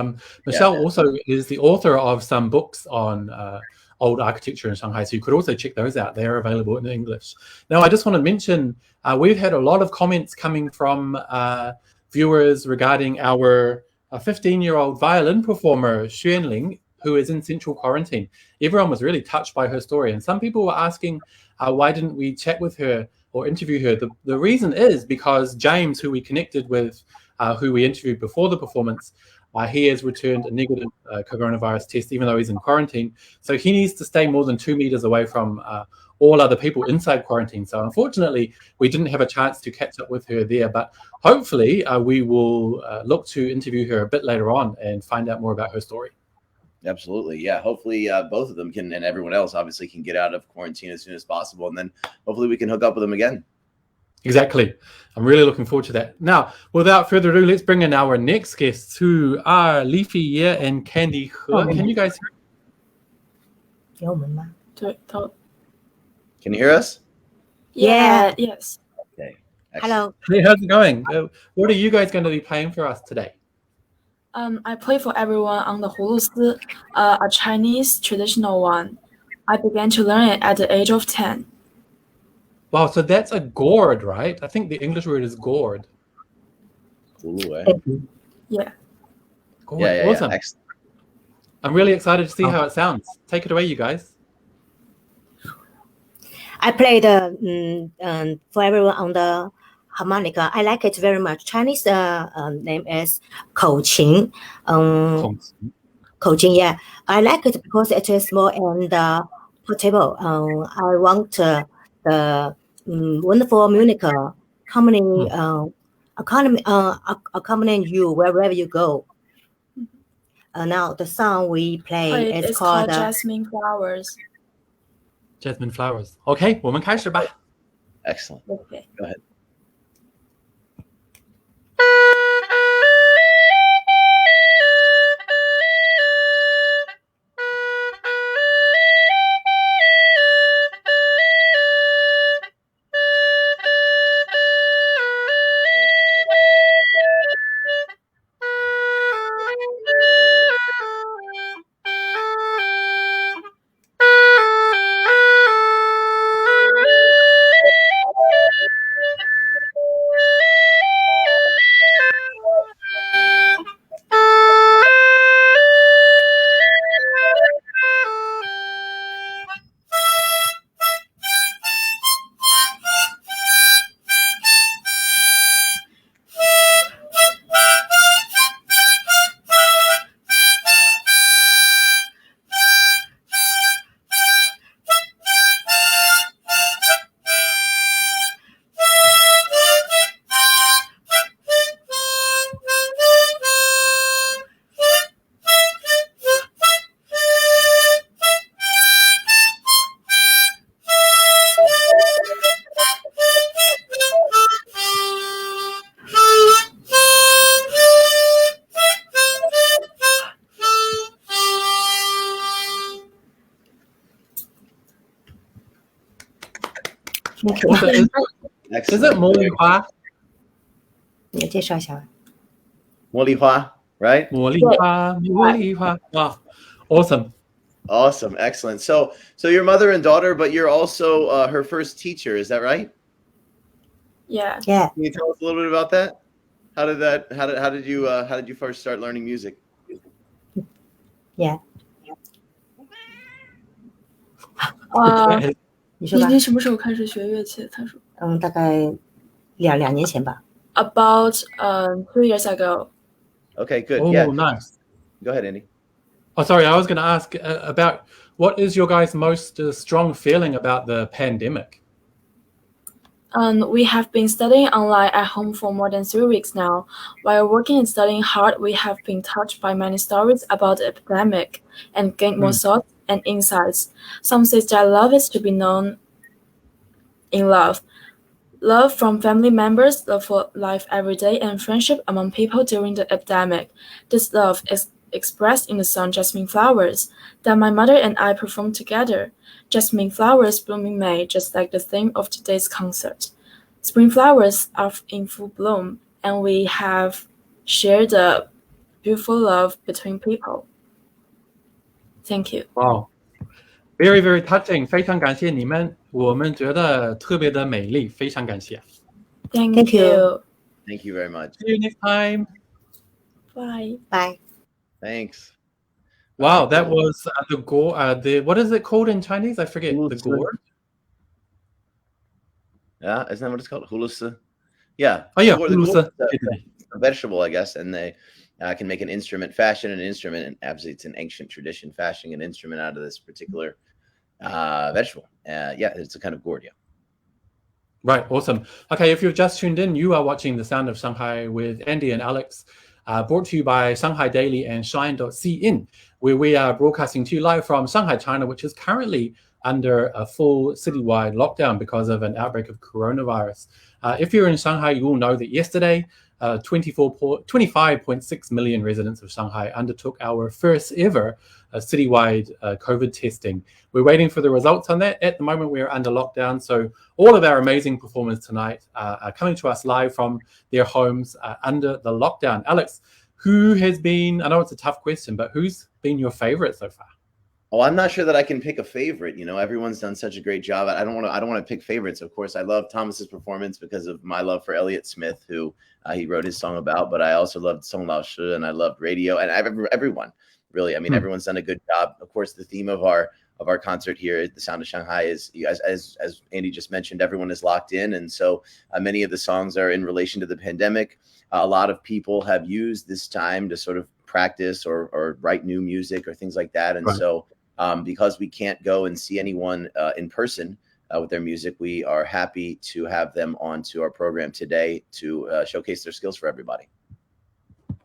Michelle also is the author of some books on old architecture in Shanghai, so you could also check those out. They are available in English. Now, I just want to mention we've had a lot of comments coming from viewers regarding our 15-year-old violin performer, Xuanling, who is in central quarantine. Everyone was really touched by her story, and some people were asking, why didn't we chat with her or interview her? The reason is because James, who we connected with, who we interviewed before the performance, he has returned a negative coronavirus test, even though he's in quarantine. So he needs to stay more than 2 meters away from all other people inside quarantine. So unfortunately, we didn't have a chance to catch up with her there, but hopefully we will look to interview her a bit later on and find out more about her story. Absolutely. Yeah. Hopefully both of them can, and everyone else obviously can get out of quarantine as soon as possible. And then hopefully we can hook up with them again. Exactly. I'm really looking forward to that. Now, without further ado, let's bring in our next guests, who are Leafy Ye and Candy He. Can you guys hear? Can you hear us? Yeah. Yes. Okay. Hello. Hey, how's it going? What are you guys going to be playing for us today? I play for everyone on the hulusi, a Chinese traditional one. I began to learn it at the age of 10. Wow, so that's a gourd, right? I think the English word is gourd. Yeah. Gourd. Yeah, awesome. Yeah. I'm really excited to see how it sounds. Take it away, you guys. I played for everyone on the harmonica. I like it very much. Chinese name is 口琴. 口琴, yeah. I like it because it is small and portable. I want the wonderful music accompanying you wherever you go. Now the song we play is called Jasmine Flowers. Jasmine Flowers. Okay, 我们开始吧. Excellent. Okay. Go ahead. Is it 茉莉花？你介绍一下。茉莉花, right? 茉莉花, 茉莉花. Wow, awesome. Awesome, excellent. So your mother and daughter, but you're also her first teacher, is that right? Yeah. Yeah. Can you tell us a little bit about that? How did you first start learning music? Yeah. 你什么时候开始学乐器？他说。大概两年前吧。About 2 years ago. Okay, good. Oh, yeah. nice. Go ahead, Andy. Oh, sorry. I was going to ask about what is your guys' most strong feeling about the pandemic? We have been studying online at home for more than 3 weeks now. While working and studying hard, we have been touched by many stories about the epidemic and gained more thoughts and insights. Some say that love is to be known in love. Love from family members, love for life every day, and friendship among people during the epidemic. This love is expressed in the song Jasmine Flowers that my mother and I performed together. Jasmine flowers bloom in May, just like the theme of today's concert. Spring flowers are in full bloom, and we have shared a beautiful love between people. Thank you. Wow. Very, very touching. 非常感谢你们，我们觉得特别的美丽，非常感谢。Thank you. Thank you very much. See you next time. Bye. Bye. Thanks. Wow, that was the gore. What is it called in Chinese? I forget. The gourd. Yeah, isn't that what it's called? Hulusa. Yeah. Oh yeah, The hulusa. a vegetable, I guess, and they can make an instrument, fashion an instrument, and absolutely it's an ancient tradition, fashioning an instrument out of this particular vegetable. Yeah, it's a kind of gourd. Yeah. Right, awesome. Okay, if you've just tuned in, you are watching The Sound of Shanghai with Andy and Alex, brought to you by Shanghai Daily and Shine.cn, where we are broadcasting to you live from Shanghai, China, which is currently under a full citywide lockdown because of an outbreak of coronavirus. If you're in Shanghai, you will know that yesterday, 25.6 million residents of Shanghai undertook our first ever citywide COVID testing. We're waiting for the results on that. At the moment, we're under lockdown. So all of our amazing performers tonight are coming to us live from their homes under the lockdown. Alex, who has been, I know it's a tough question, but who's been your favorite so far? Oh, I'm not sure that I can pick a favorite. You know, everyone's done such a great job. I don't want to pick favorites. Of course, I love Thomas's performance because of my love for Elliott Smith, who he wrote his song about. But I also loved Song Lao Shi, and I loved RayDio, and everyone really. I mean, everyone's done a good job. Of course, the theme of our concert here at the Sound of Shanghai is, as Andy just mentioned, everyone is locked in, and so many of the songs are in relation to the pandemic. A lot of people have used this time to sort of practice or write new music or things like that, and so. Because we can't go and see anyone in person with their music, we are happy to have them onto our program today to showcase their skills for everybody.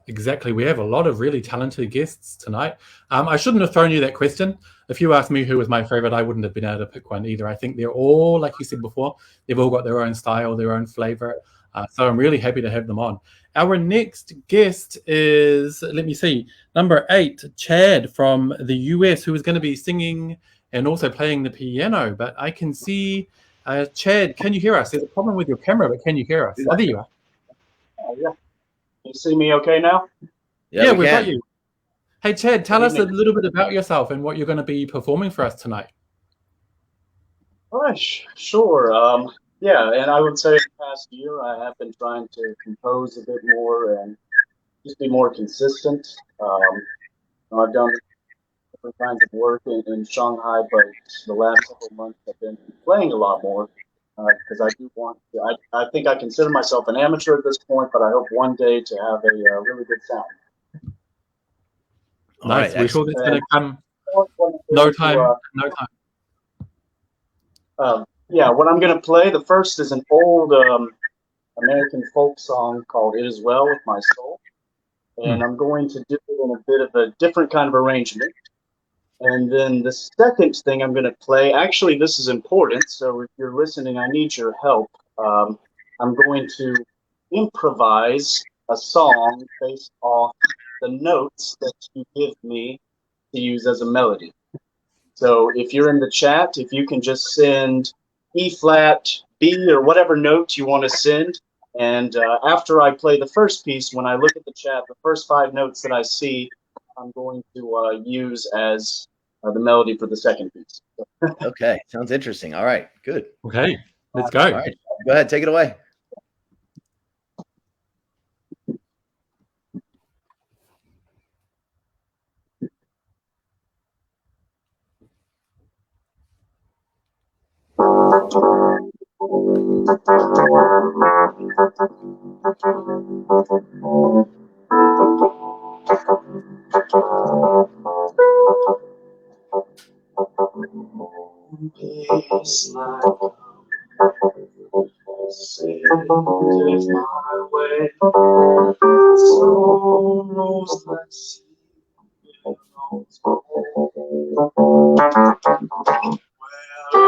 Exactly. We have a lot of really talented guests tonight. I shouldn't have thrown you that question. If you asked me who was my favorite, I wouldn't have been able to pick one either. I think they're all, like you said before, they've all got their own style, their own flavor. So I'm really happy to have them on. Our next guest is, let me see, number 8, Chad from the US, who is going to be singing and also playing the piano. But I can see, Chad, can you hear us? There's a problem with your camera, but can you hear us? Oh, there you are. Yeah. You see me okay now? Yeah, we've got you. Hey, Chad, tell us a little bit about yourself and what you're going to be performing for us tonight. All right, sure. Yeah, and I would say the past year I have been trying to compose a bit more and just be more consistent. I've done different kinds of work in Shanghai, but the last couple of months I've been playing a lot more because I do want to. I think I consider myself an amateur at this point, but I hope one day to have a really good sound. Nice. We're sure that's going to come. No time. Yeah, what I'm going to play, the first is an old American folk song called It Is Well With My Soul. And I'm going to do it in a bit of a different kind of arrangement. And then the second thing I'm going to play, actually this is important, so if you're listening, I need your help. I'm going to improvise a song based off the notes that you give me to use as a melody. So if you're in the chat, if you can just send E flat, B, or whatever note you want to send. And after I play the first piece, when I look at the chat, the first 5 notes that I see, I'm going to use as the melody for the second piece. Okay, sounds interesting. All right, good. Okay, let's go. All right, go ahead, take it away.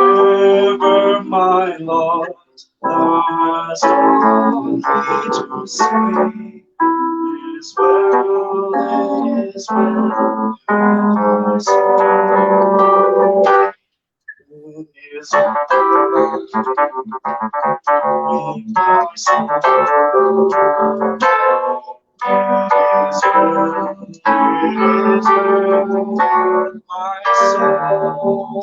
Wherever my Lord lies on me to say, it is well, it is well with my soul. It is well with my soul. It is well with my soul.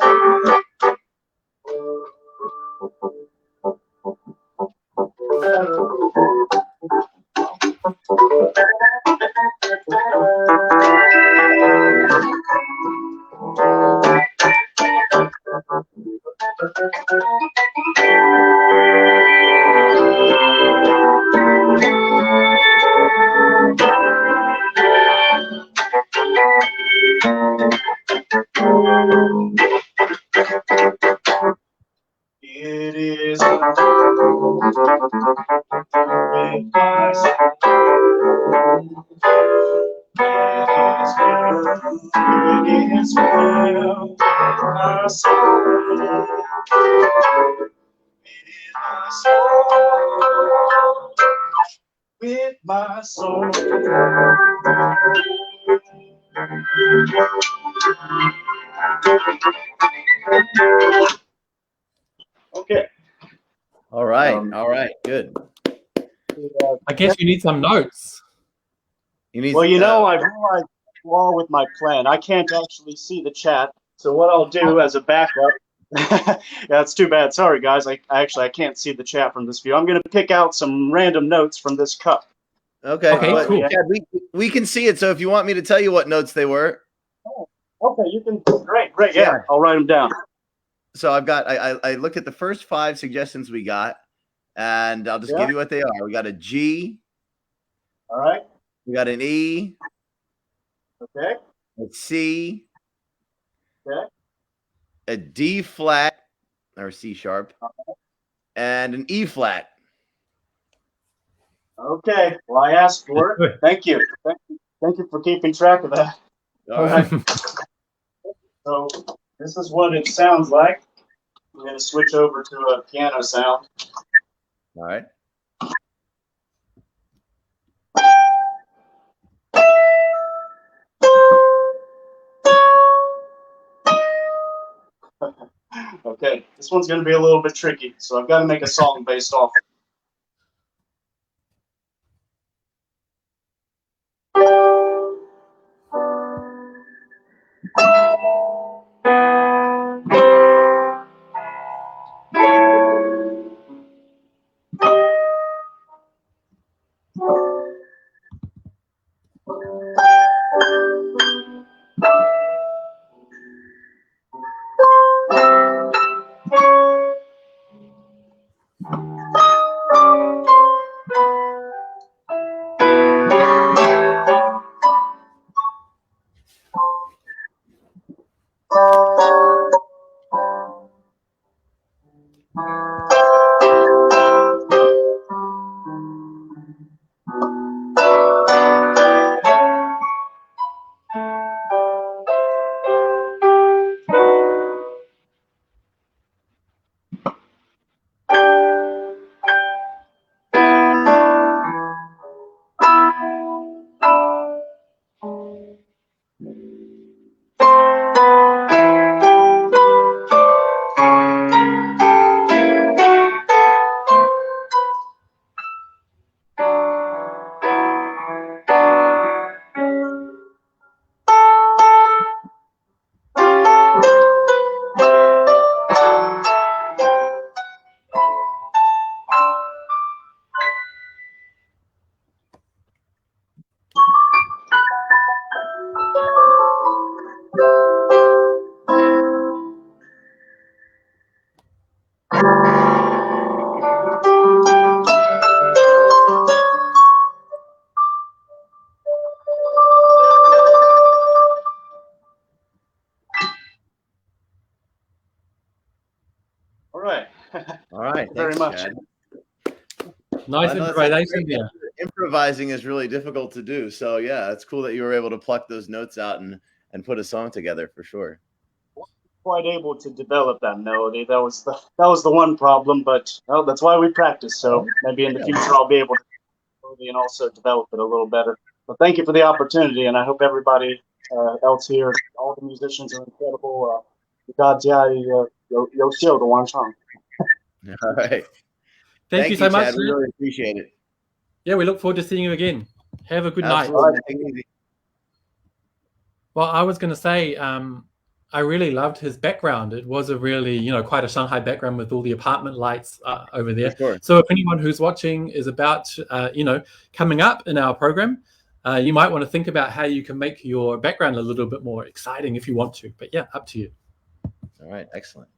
It is well with my soul. It is well with my soul. With my soul. Okay. All right, good. I guess you need some notes. Well, you know, I've realized a flaw with my plan. I can't actually see the chat. So what I'll do as a backup, yeah, it's too bad. Sorry, guys. I can't see the chat from this view. I'm going to pick out some random notes from this cup. Okay, well, cool. Chad, we can see it. So if you want me to tell you what notes they were. Oh, okay, you can. Great. Yeah, I'll write them down. So I've got, I looked at the first 5 suggestions we got, and I'll just give you what they are. We got a G. All right. We got an E. Okay. A C. Okay. A D flat or C sharp, and an E flat. Okay. Well, I asked for it. Thank you. Thank you for keeping track of that. All right. So this is what it sounds like. I'm going to switch over to a piano sound. All right. Okay, this one's going to be a little bit tricky, so I've got to make a song based off. right. All right. Thank you very much. Chad. Nice improvisation there. Improvising is really difficult to do. So yeah, it's cool that you were able to pluck those notes out and put a song together for sure. Quite able to develop that melody. That was the one problem, but well, that's why we practice. So maybe in the future I'll be able to and also develop it a little better. But thank you for the opportunity, and I hope everybody else here, all the musicians are incredible. 大家优秀的完唱. All right. Thank you so much. Chad. We really appreciate it. Yeah, we look forward to seeing you again. Have a good Absolutely. night. Well, I was going to say, I really loved his background. It was a really, quite a Shanghai background with all the apartment lights over there. Sure. So if anyone who's watching is about, coming up in our program, you might want to think about how you can make your background a little bit more exciting if you want to. But yeah, up to you. All right, excellent.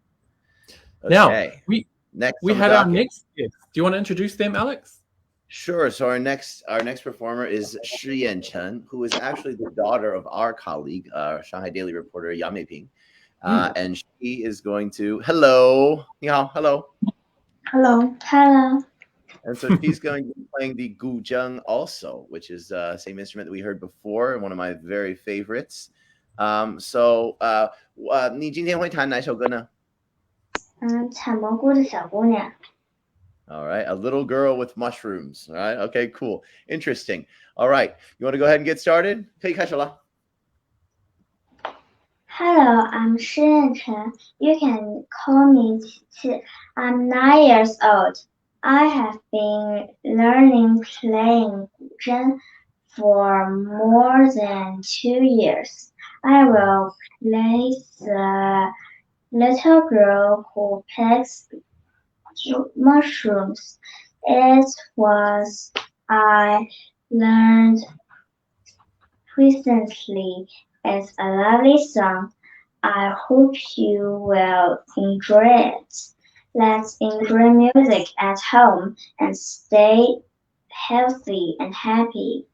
Now, Okay. we Next had our next guest. Do you want to introduce them, Alex? Sure. So our next performer is Julian Zheng, who is actually the daughter of our colleague, Shanghai Daily reporter Yang Meiping, and she is going to hello. Hello. And so she's going to be playing the Guzheng also, which is the same instrument that we heard before and one of my very favorites. 你今天会弹哪首歌呢？采蘑菇的小姑娘。All right, a little girl with mushrooms. All right, okay, cool, interesting. All right, you want to go ahead and get started? 可以开始了。Hello, I'm Julian Zheng. You can call me Qi. I'm 9 years old. I have been learning playing guzheng for more than 2 years. I will play the little girl who picks mushrooms. It was I learned recently. It's a lovely song. I hope you will enjoy it. Let's enjoy music at home and stay healthy and happy.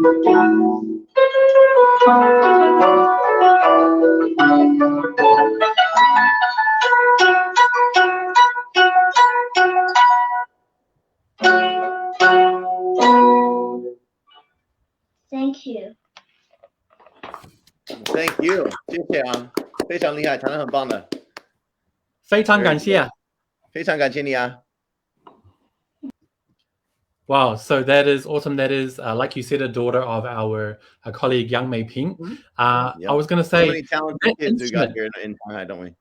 Thank you. Thank you. 谢谢啊，非常厉害，弹得很棒的。非常感谢。非常感谢你啊。Wow, so that is awesome. That is, like you said, a daughter of our colleague Yang Mei Ping. I was going to say, so many talented kids we got here in Shanghai, don't we?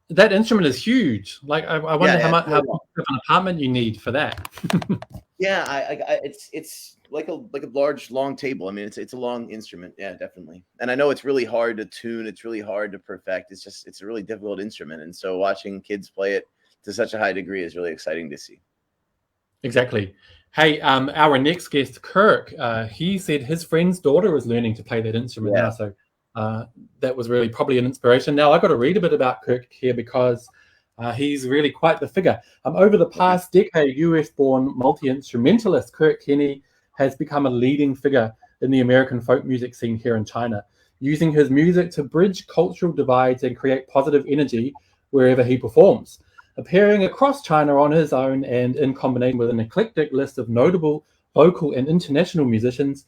That instrument is huge. Like, I wonder how much how big of an apartment you need for that. Yeah, it's like a large long table. I mean, it's a long instrument. Yeah, definitely. And I know it's really hard to tune. It's really hard to perfect. It's a really difficult instrument. And so watching kids play it to such a high degree is really exciting to see. Exactly. Hey, our next guest, Kirk, he said his friend's daughter was learning to play that instrument now. So that was really probably an inspiration. Now, I've got to read a bit about Kirk here because he's really quite the figure. Over the past decade, US-born multi-instrumentalist Kirk Kenny has become a leading figure in the American folk music scene here in China, using his music to bridge cultural divides and create positive energy wherever he performs. Appearing across China on his own and in combination with an eclectic list of notable local and international musicians,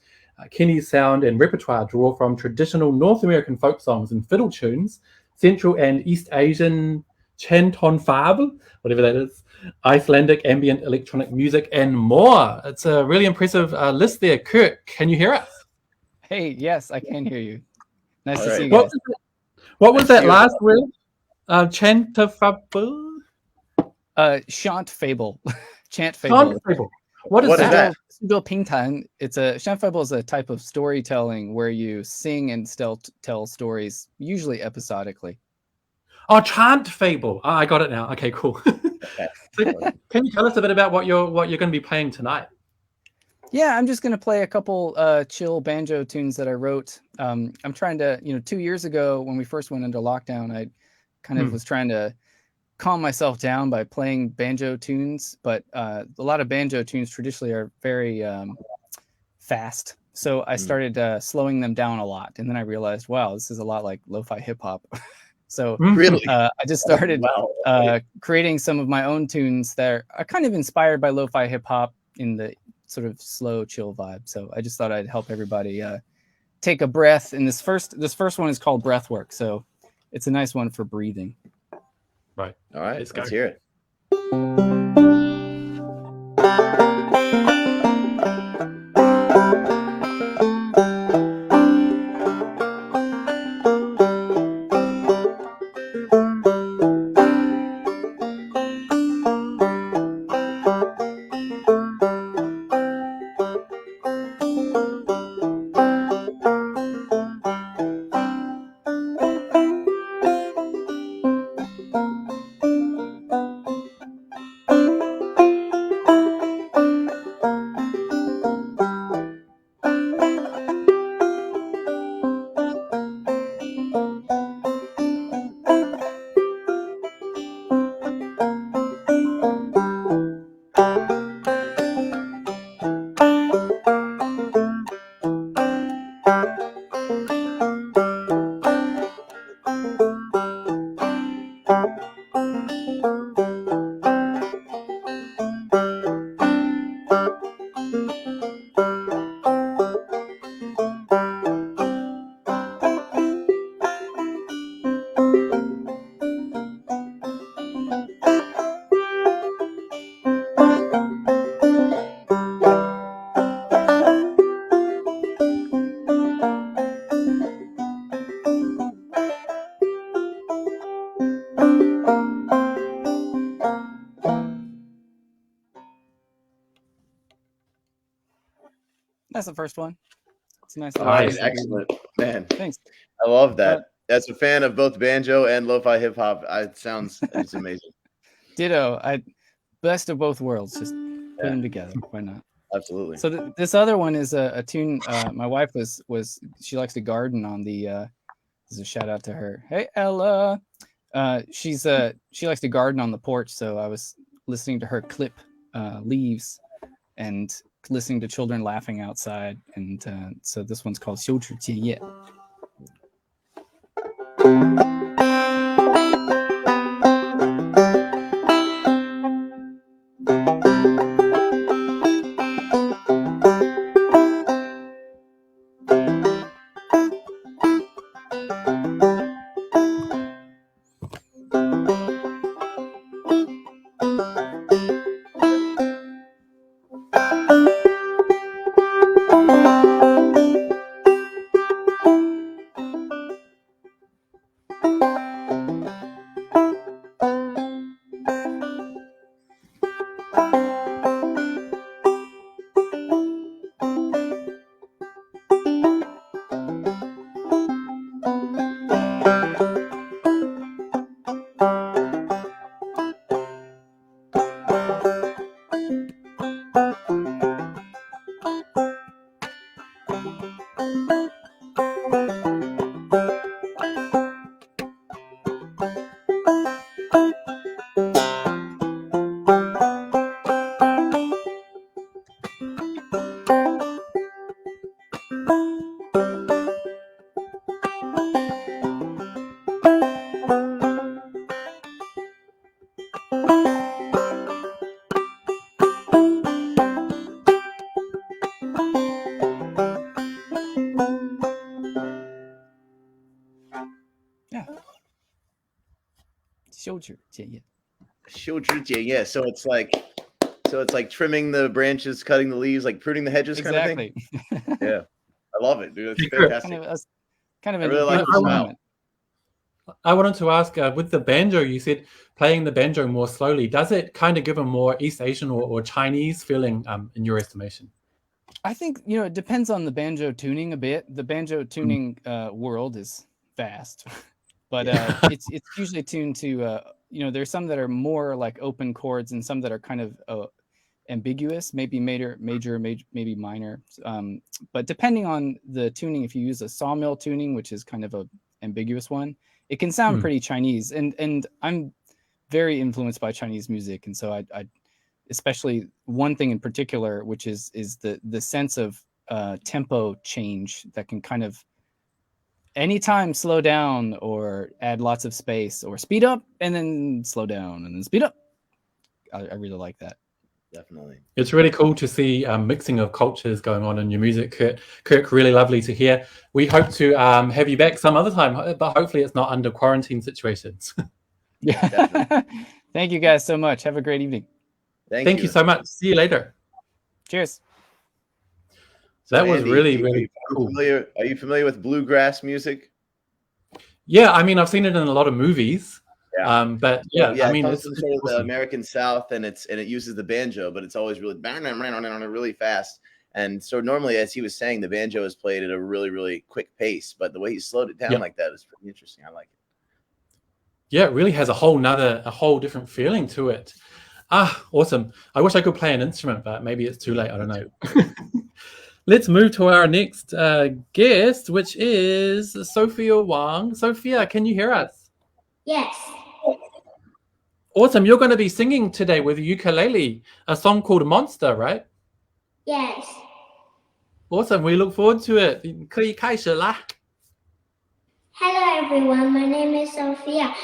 Kenny's sound and repertoire draw from traditional North American folk songs and fiddle tunes, Central and East Asian Cantonfable, whatever that is, Icelandic ambient electronic music, and more. It's a really impressive list there. Kurt, can you hear us? Hey, yes, I can hear you. Nice to see you guys. What was that last word? Chantafable? Chant fable. Chant fable. What is that? It's a chant fable is a type of storytelling where you sing and still tell stories, usually episodically. Oh, chant fable. Oh, I got it now. Okay, cool. So, can you tell us a bit about what you're going to be playing tonight? Yeah, I'm just going to play a couple chill banjo tunes that I wrote. I'm trying to, 2 years ago when we first went into lockdown, I kind of was trying to calm myself down by playing banjo tunes, but a lot of banjo tunes traditionally are very fast. So I started slowing them down a lot. And then I realized, wow, this is a lot like lo-fi hip hop. So really? I just started creating some of my own tunes that are kind of inspired by lo-fi hip hop in the sort of slow, chill vibe. So I just thought I'd help everybody take a breath. And this first one is called Breathwork. So it's a nice one for breathing. Right. All right. Let's hear it. That's the first one. It's nice. Nice, excellent, man. Thanks. I love that. As a fan of both banjo and lo-fi hip hop, it's amazing. Ditto. Best of both worlds. Just put them together. Why not? Absolutely. So this other one is a tune. My wife she likes to garden on the. This is a shout out to her. Hey Ella. She likes to garden on the porch. So I was listening to her clip leaves, and listening to children laughing outside, and so this one's called 羞耻戒业. So it's like trimming the branches, cutting the leaves, like pruning the hedges, exactly. Kind of thing. Yeah, I love it, dude. It's fantastic. Kind of I really like the smell. I wanted to ask, with the banjo, you said playing the banjo more slowly. Does it kind of give a more East Asian or Chinese feeling in your estimation? I think, it depends on the banjo tuning a bit. The banjo tuning world is vast, but it's usually tuned to, there's some that are more like open chords and some that are kind of ambiguous, maybe major, maybe minor. But depending on the tuning, if you use a sawmill tuning, which is kind of a ambiguous one, it can sound pretty Chinese. And I'm very influenced by Chinese music, and so I especially one thing in particular, which is the sense of tempo change that can kind of anytime slow down or add lots of space or speed up and then slow down and then speed up. I really like that. Definitely. It's really cool to see mixing of cultures going on in your music, Kurt. Kirk, really lovely to hear. We hope to have you back some other time, but hopefully it's not under quarantine situations. Yeah. Thank you guys so much. Have a great evening. Thank you so much. See you later. Cheers. So that was Andy, really cool. Are you familiar with bluegrass music? Yeah, I mean, I've seen it in a lot of movies. Yeah. But yeah, I mean, it comes it's from sort of the awesome. American South, and it uses the banjo, but it's always really fast. And so normally, as he was saying, the banjo is played at a really quick pace, but the way he slowed it down like that is pretty interesting. I like it. Yeah, it really has a whole different feeling to it. Awesome. I wish I could play an instrument, but maybe it's too late. I don't know. Let's move to our next guest, which is Sophia Wang. Sophia, can you hear us? Yes. Awesome. You're going to be singing today with a ukulele, a song called Monster, right? Yes. Awesome. We look forward to it. 可以开始啦. Hello everyone, my name is Sophia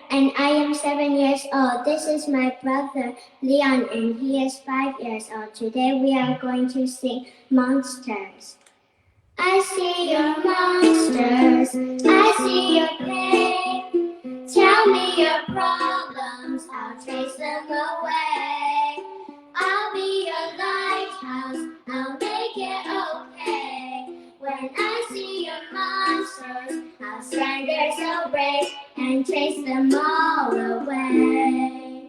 and I am 7 years old. This is my brother Leon and he is 5 years old. Today we are going to sing Monsters. I see your monsters, I see your pain. Tell me your problems, I'll chase them away. I'll be your lighthouse, I'll make it okay. When I see your monsters, I'll stand there so brave and chase them all away.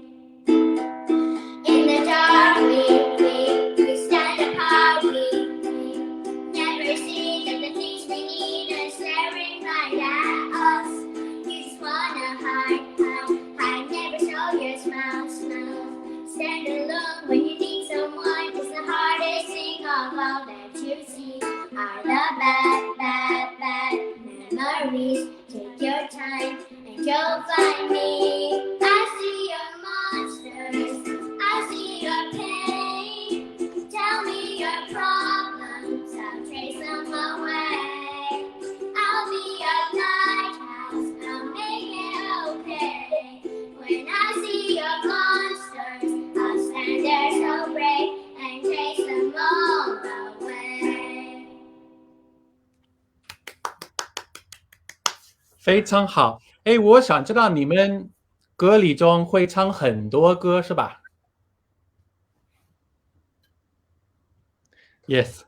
In the dark we stand apart, we never see that the things we need are staring right at us. You just wanna hide, never show your smile. Stand alone when you need someone, it's the hardest thing of all that you see. Are the bad memories. Take your time and you'll find me. I see your monsters, I see your pain. Tell me your 非常好。哎，我想知道你们歌里中会唱很多歌是吧 ？Yes，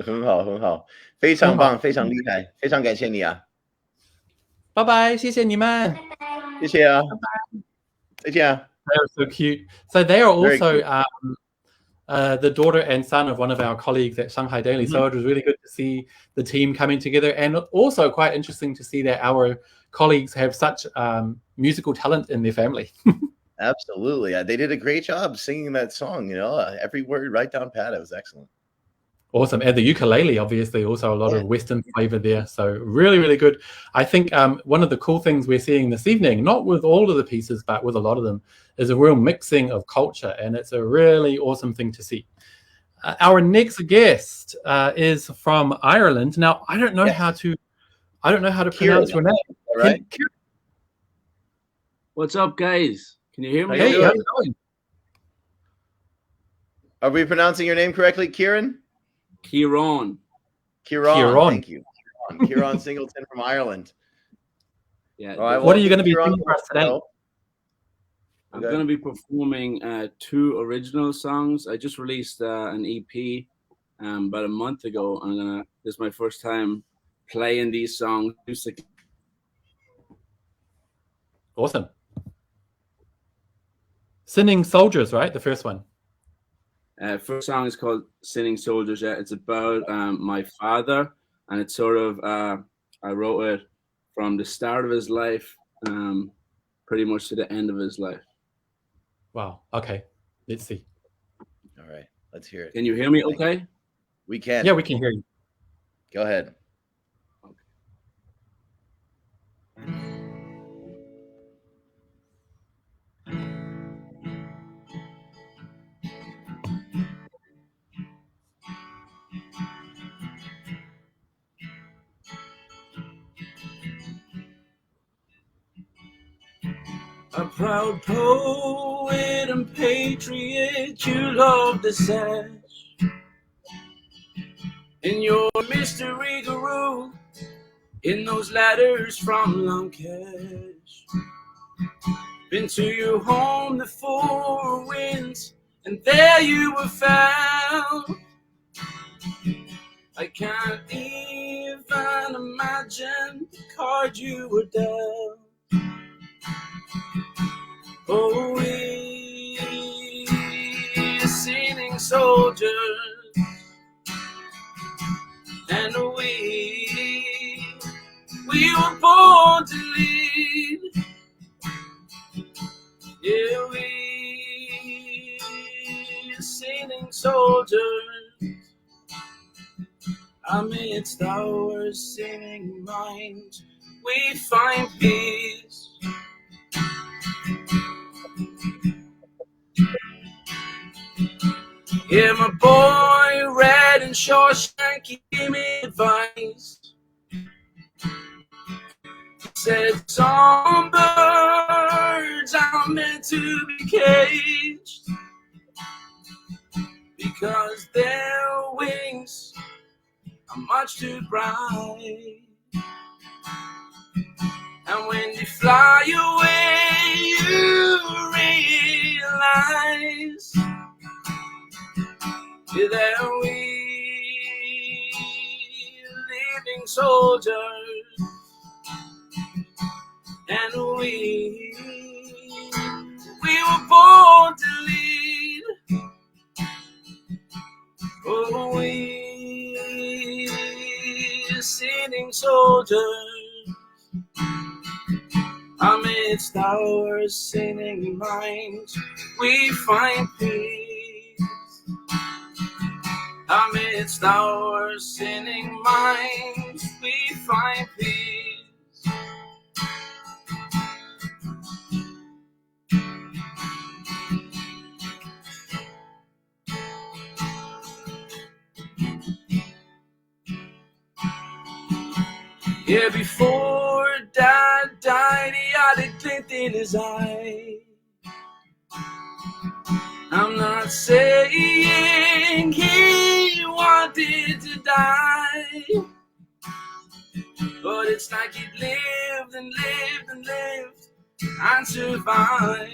很好，很好，非常棒，非常厉害，非常感谢你啊！拜拜，谢谢你们，谢谢啊，再见啊。They are so cute. So they are also the daughter and son of one of our colleagues at Shanghai Daily. So it was really good to see the team coming together, and also quite interesting to see that our colleagues have such musical talent in their family. Absolutely. They did a great job singing that song, every word right down pat. It was excellent. Awesome. And the ukulele, obviously, also a lot of Western flavor there. So really, really good. I think one of the cool things we're seeing this evening, not with all of the pieces, but with a lot of them, is a real mixing of culture. And it's a really awesome thing to see. Our next guest is from Ireland. Now, I don't know how to pronounce your name. Right. What's up, guys? Can you hear me? Hey, how's it going? Are we pronouncing your name correctly, Kieran? Kieran. Thank you. Kieran Singleton from Ireland. Yeah. What are you going to be singing for us today? I'm going to be performing 2 original songs. I just released an EP about a month ago. This is my first time playing these songs. Awesome. Singing Soldiers, right? The first one. First song is called Singing Soldiers. Yeah, it's about my father, and it's sort of I wrote it from the start of his life, pretty much to the end of his life. Wow. Okay. Let's see. All right. Let's hear it. Can you hear me? Okay. We can. Yeah, we can hear you. Go ahead. A proud poet and patriot, you love the sash. In your mystery guru, in those letters from Lancash. Been to your home, the 4 winds, and there you were found. I can't even imagine the card you were dealt. Oh, we're singing soldiers, and we were born to lead. Yeah, we're singing soldiers, amidst our singing minds, we find peace. Yeah, my boy, Red and Shawshank, he gave me advice. He said, some birds are meant to be caged because their wings are much too bright. And when they fly away, you realize that we living soldiers, and we were born to lead. Oh, we singing soldiers, amidst our singing minds, we find peace. Amidst our sinning minds, we find peace. Yeah, before Dad died, he had a glint in his eye. I'm not saying he wanted to die. but it's like you've lived and lived and lived and survived.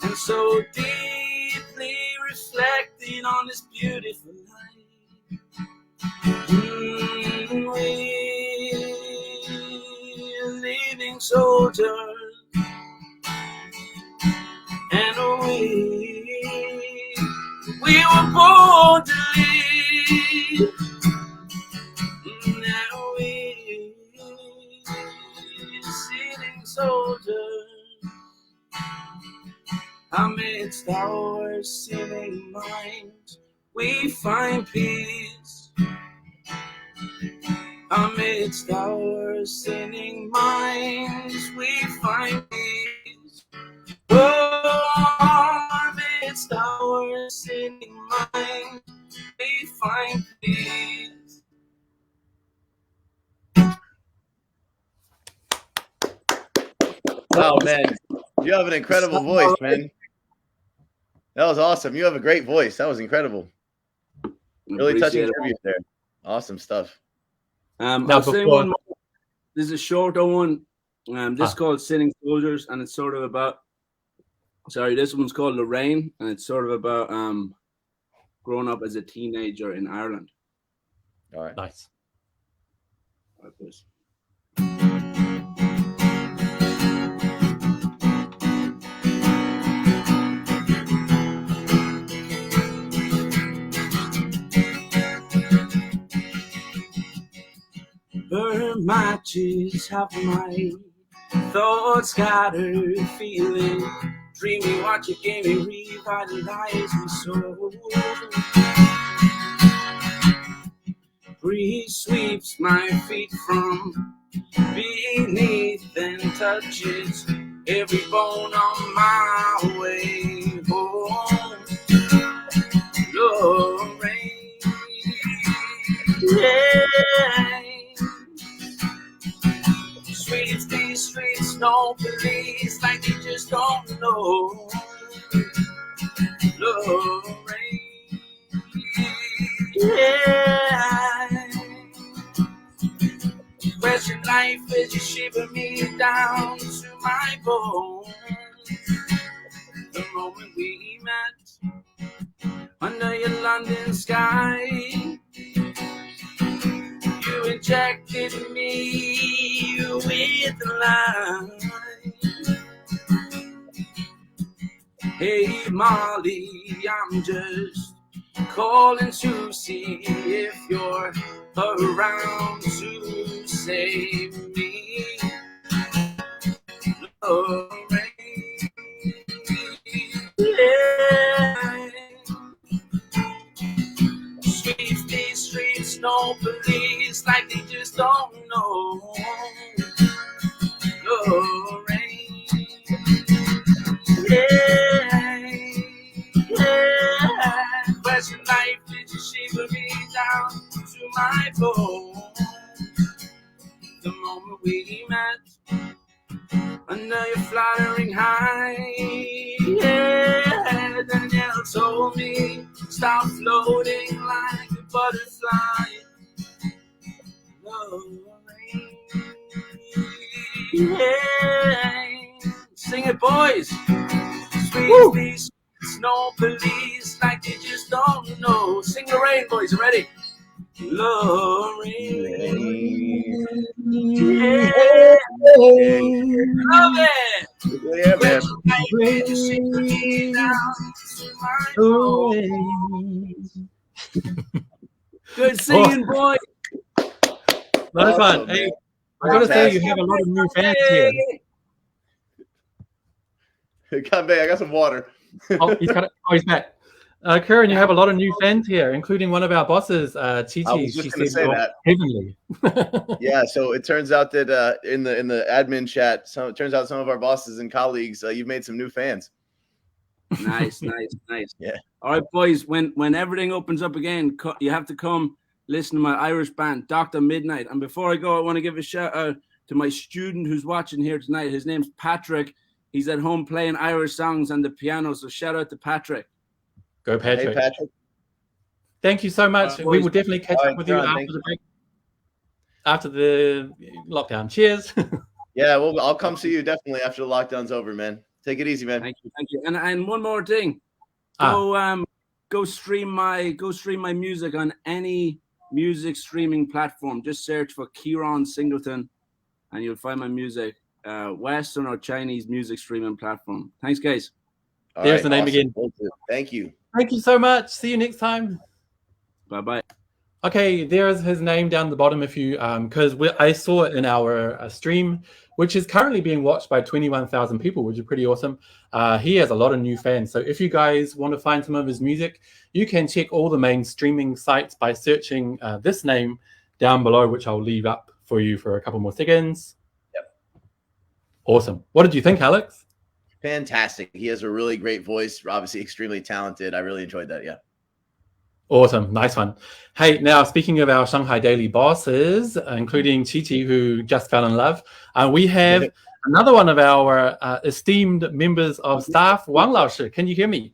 And so deeply reflecting on this beautiful life, we're living soldiers, and we were born to live. Now we're sitting soldiers amidst our sinning minds. We find peace amidst our sinning minds. We find peace. Oh, amidst our sinning minds, we find peace. Wow, man, you have an incredible voice, man. That was awesome. You have a great voice. That was incredible. Really touching tribute there. Awesome stuff. I'll say one more. This is a shorter one. This is called Sitting Soldiers, and it's sort of about. Sorry, this one's called Lorraine, and it's sort of about growing up as a teenager in Ireland. All right. Nice. All right, please. Burn matches, have my thoughts scattered, feeling dreamy. Watch your game and revitalize my soul. Breeze sweeps my feet from beneath and touches every bone on my way home. Lorraine, yeah. Streets, these streets, no police, like they just don't know. Lorraine, yeah. Question life as you shiver me down to my bones. The moment we met under your London sky, you injected me with life. Hey Molly, I'm just calling to see if you're around to save me. Lorraine, yeah. Streets, these streets, no police, like they just don't know. Lorraine, yeah, yeah. Question life, did you shiver me down to my bones? The moment we met under your fluttering high, yeah. Danielle told me stop floating like a butterfly. Lorraine, yeah. Sing it, boys. Sweet these no police, like they just don't know. Sing Lorraine, boys. You ready? Lorraine, yeah. Love it. Yeah, man. Good singing, boy. Nice one. Hey, I gotta say, you have a lot of new fans here. Come back. I got some water. He's back. Karen, you have a lot of new fans here, including one of our bosses, Chi. I was just going to say that. Heavenly. Yeah, so it turns out that in the admin chat, it turns out some of our bosses and colleagues, you've made some new fans. Nice. Yeah. All right, boys. When everything opens up again, you have to come listen to my Irish band, Dr. Midnight. And before I go, I want to give a shout out to my student who's watching here tonight. His name's Patrick. He's at home playing Irish songs on the piano. So shout out to Patrick. Go, Patrick. Hey, Patrick. Thank you so much. We will definitely catch up with you after thank the break. after the lockdown. Cheers. Yeah, well, I'll come see you definitely after the lockdown's over, man. Take it easy, man. Thank you. And one more thing, go stream my music on any music streaming platform. Just search for Kieran Singleton, and you'll find my music, Western or Chinese music streaming platform. Thanks, guys. There's the name again. Thank you. Thank you so much. See you next time. Bye. Okay, there's his name down the bottom if you, because I saw it in our stream, which is currently being watched by 21,000 people, which is pretty awesome. He has a lot of new fans. So if you guys want to find some of his music, you can check all the main streaming sites by searching this name down below, which I'll leave up for you for a couple more seconds. Yep. Awesome. What did you think, Alex? Fantastic. He has a really great voice, obviously extremely talented. I really enjoyed that. Yeah. Awesome. Nice one. Hey, now speaking of our Shanghai Daily bosses, including Chi, who just fell in love, we have another one of our esteemed members of staff, Wang Laoshi. Can you hear me?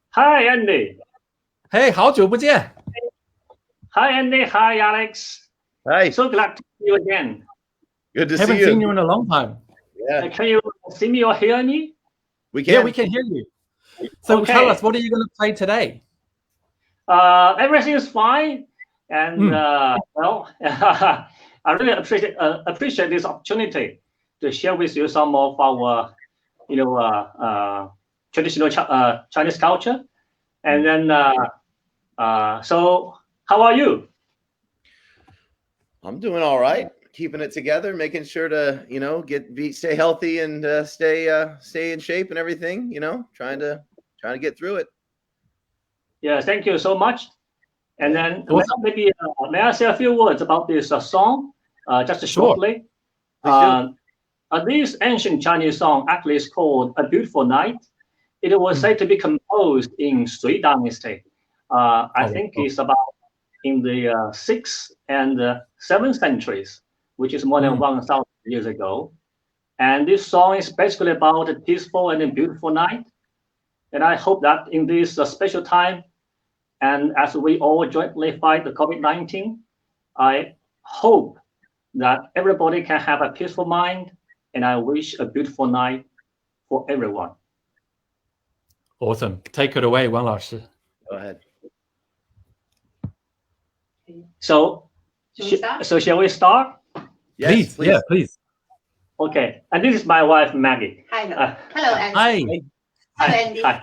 Hi, Andy. Hey, 好久不见. Hi, Andy. Hi, Alex. Hi. So glad to see you again. Good to Haven't see you. seen you in a long time. Yeah. Can you see me or hear me? We can. Yeah, we can hear you. So tell us, what are you going to play today? Everything is fine, and well, I really appreciate this opportunity to share with you some of our, traditional Chinese culture. And then, so how are you? I'm doing all right. Keeping it together, making sure to stay healthy and stay in shape and everything. Trying to get through it. Yeah, thank you so much. And then maybe may I say a few words about this song, just shortly? This ancient Chinese song actually is called "A Beautiful Night." It was said to be composed in Sui Dynasty. I think it's about in the 6th and 7th centuries, which is more than 1,000 years ago. And this song is basically about a peaceful and a beautiful night. And I hope that in this special time, and as we all jointly fight the COVID-19, I hope that everybody can have a peaceful mind, and I wish a beautiful night for everyone. Awesome. Take it away, Wang Laoshi. Go ahead. So shall we start? Yes, please. Yeah, please. Okay. And this is my wife, Maggie. Hello. Hello, Andy. Hi. Hello, Andy. Hi.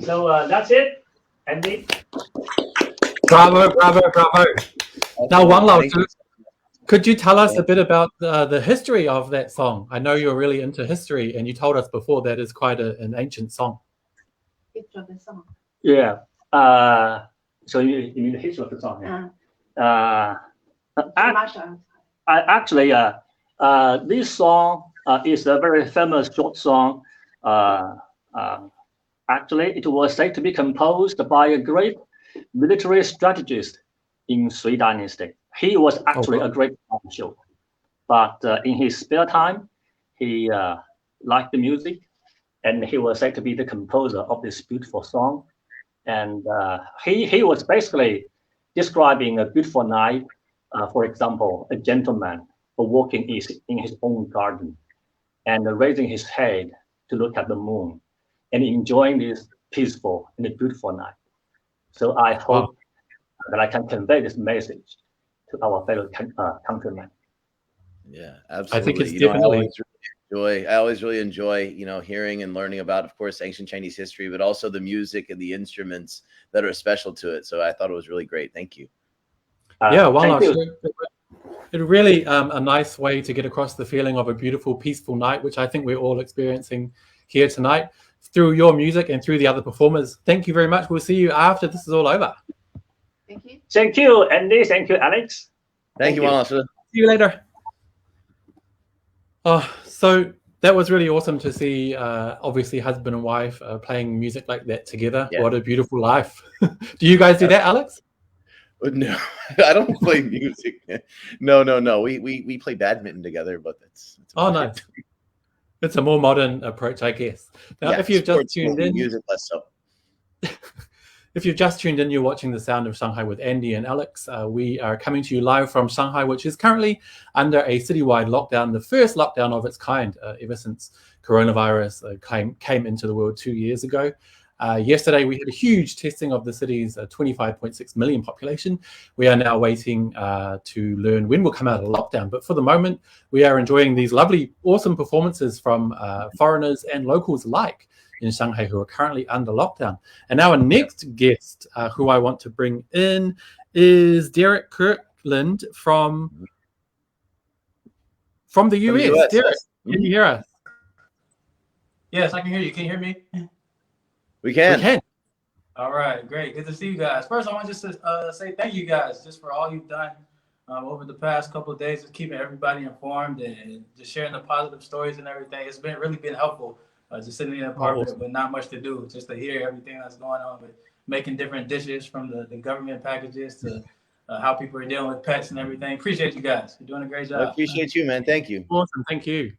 So that's it, Andy. Bravo. Now, Wang Lao Zhu, could you tell us a bit about the history of that song? I know you're really into history, and you told us before that is quite an ancient song. Yeah. So you mean the history of the song? Yeah. Actually, this song is a very famous short song. Actually, it was said to be composed by a great military strategist in Sui Dynasty. He was actually a great marshal, but in his spare time, he liked the music, and he was said to be the composer of this beautiful song. And he was basically describing a beautiful night. For example, a gentleman walking in his own garden and raising his head to look at the moon and enjoying this peaceful and beautiful night. So I hope that I can convey this message to our fellow countrymen. Yeah, absolutely. I think it's definitely. I always really enjoy, hearing and learning about, of course, ancient Chinese history, but also the music and the instruments that are special to it. So I thought it was really great. Thank you. Yeah, Wang Lao, it's really a nice way to get across the feeling of a beautiful, peaceful night, which I think we're all experiencing here tonight through your music and through the other performers. Thank you very much. We'll see you after this is all over. Thank you. Thank you, Andy. Thank you, Alex. Thank you, Wang Lao. See you later. So that was really awesome to see, obviously, husband and wife playing music like that together. Yeah. What a beautiful life. Do you guys do that, Alex? No, I don't play music. No. We play badminton together, but that's nice. It's a more modern approach, I guess. Now, if you've just tuned in, music less so. If you've just tuned in, you're watching The Sound of Shanghai with Andy and Alex. We are coming to you live from Shanghai, which is currently under a citywide lockdown, the first lockdown of its kind ever since coronavirus came into the world 2 years ago. Yesterday, we had a huge testing of the city's 25.6 million population. We are now waiting to learn when we'll come out of lockdown. But for the moment, we are enjoying these lovely, awesome performances from foreigners and locals alike in Shanghai who are currently under lockdown. And our next guest who I want to bring in is Derek Kirkland from the US. Derek, can you hear us? Yes, I can hear you. Can you hear me? We can. All right, great. Good to see you guys. First, I want just to say thank you guys just for all you've done over the past couple of days of keeping everybody informed and just sharing the positive stories and everything. It's really been helpful. Just sitting in an apartment with not much to do, just to hear everything that's going on with making different dishes from the government packages to how people are dealing with pets and everything. Appreciate you guys. You're doing a great job. I appreciate you, man. Thank you. Awesome. Thank you.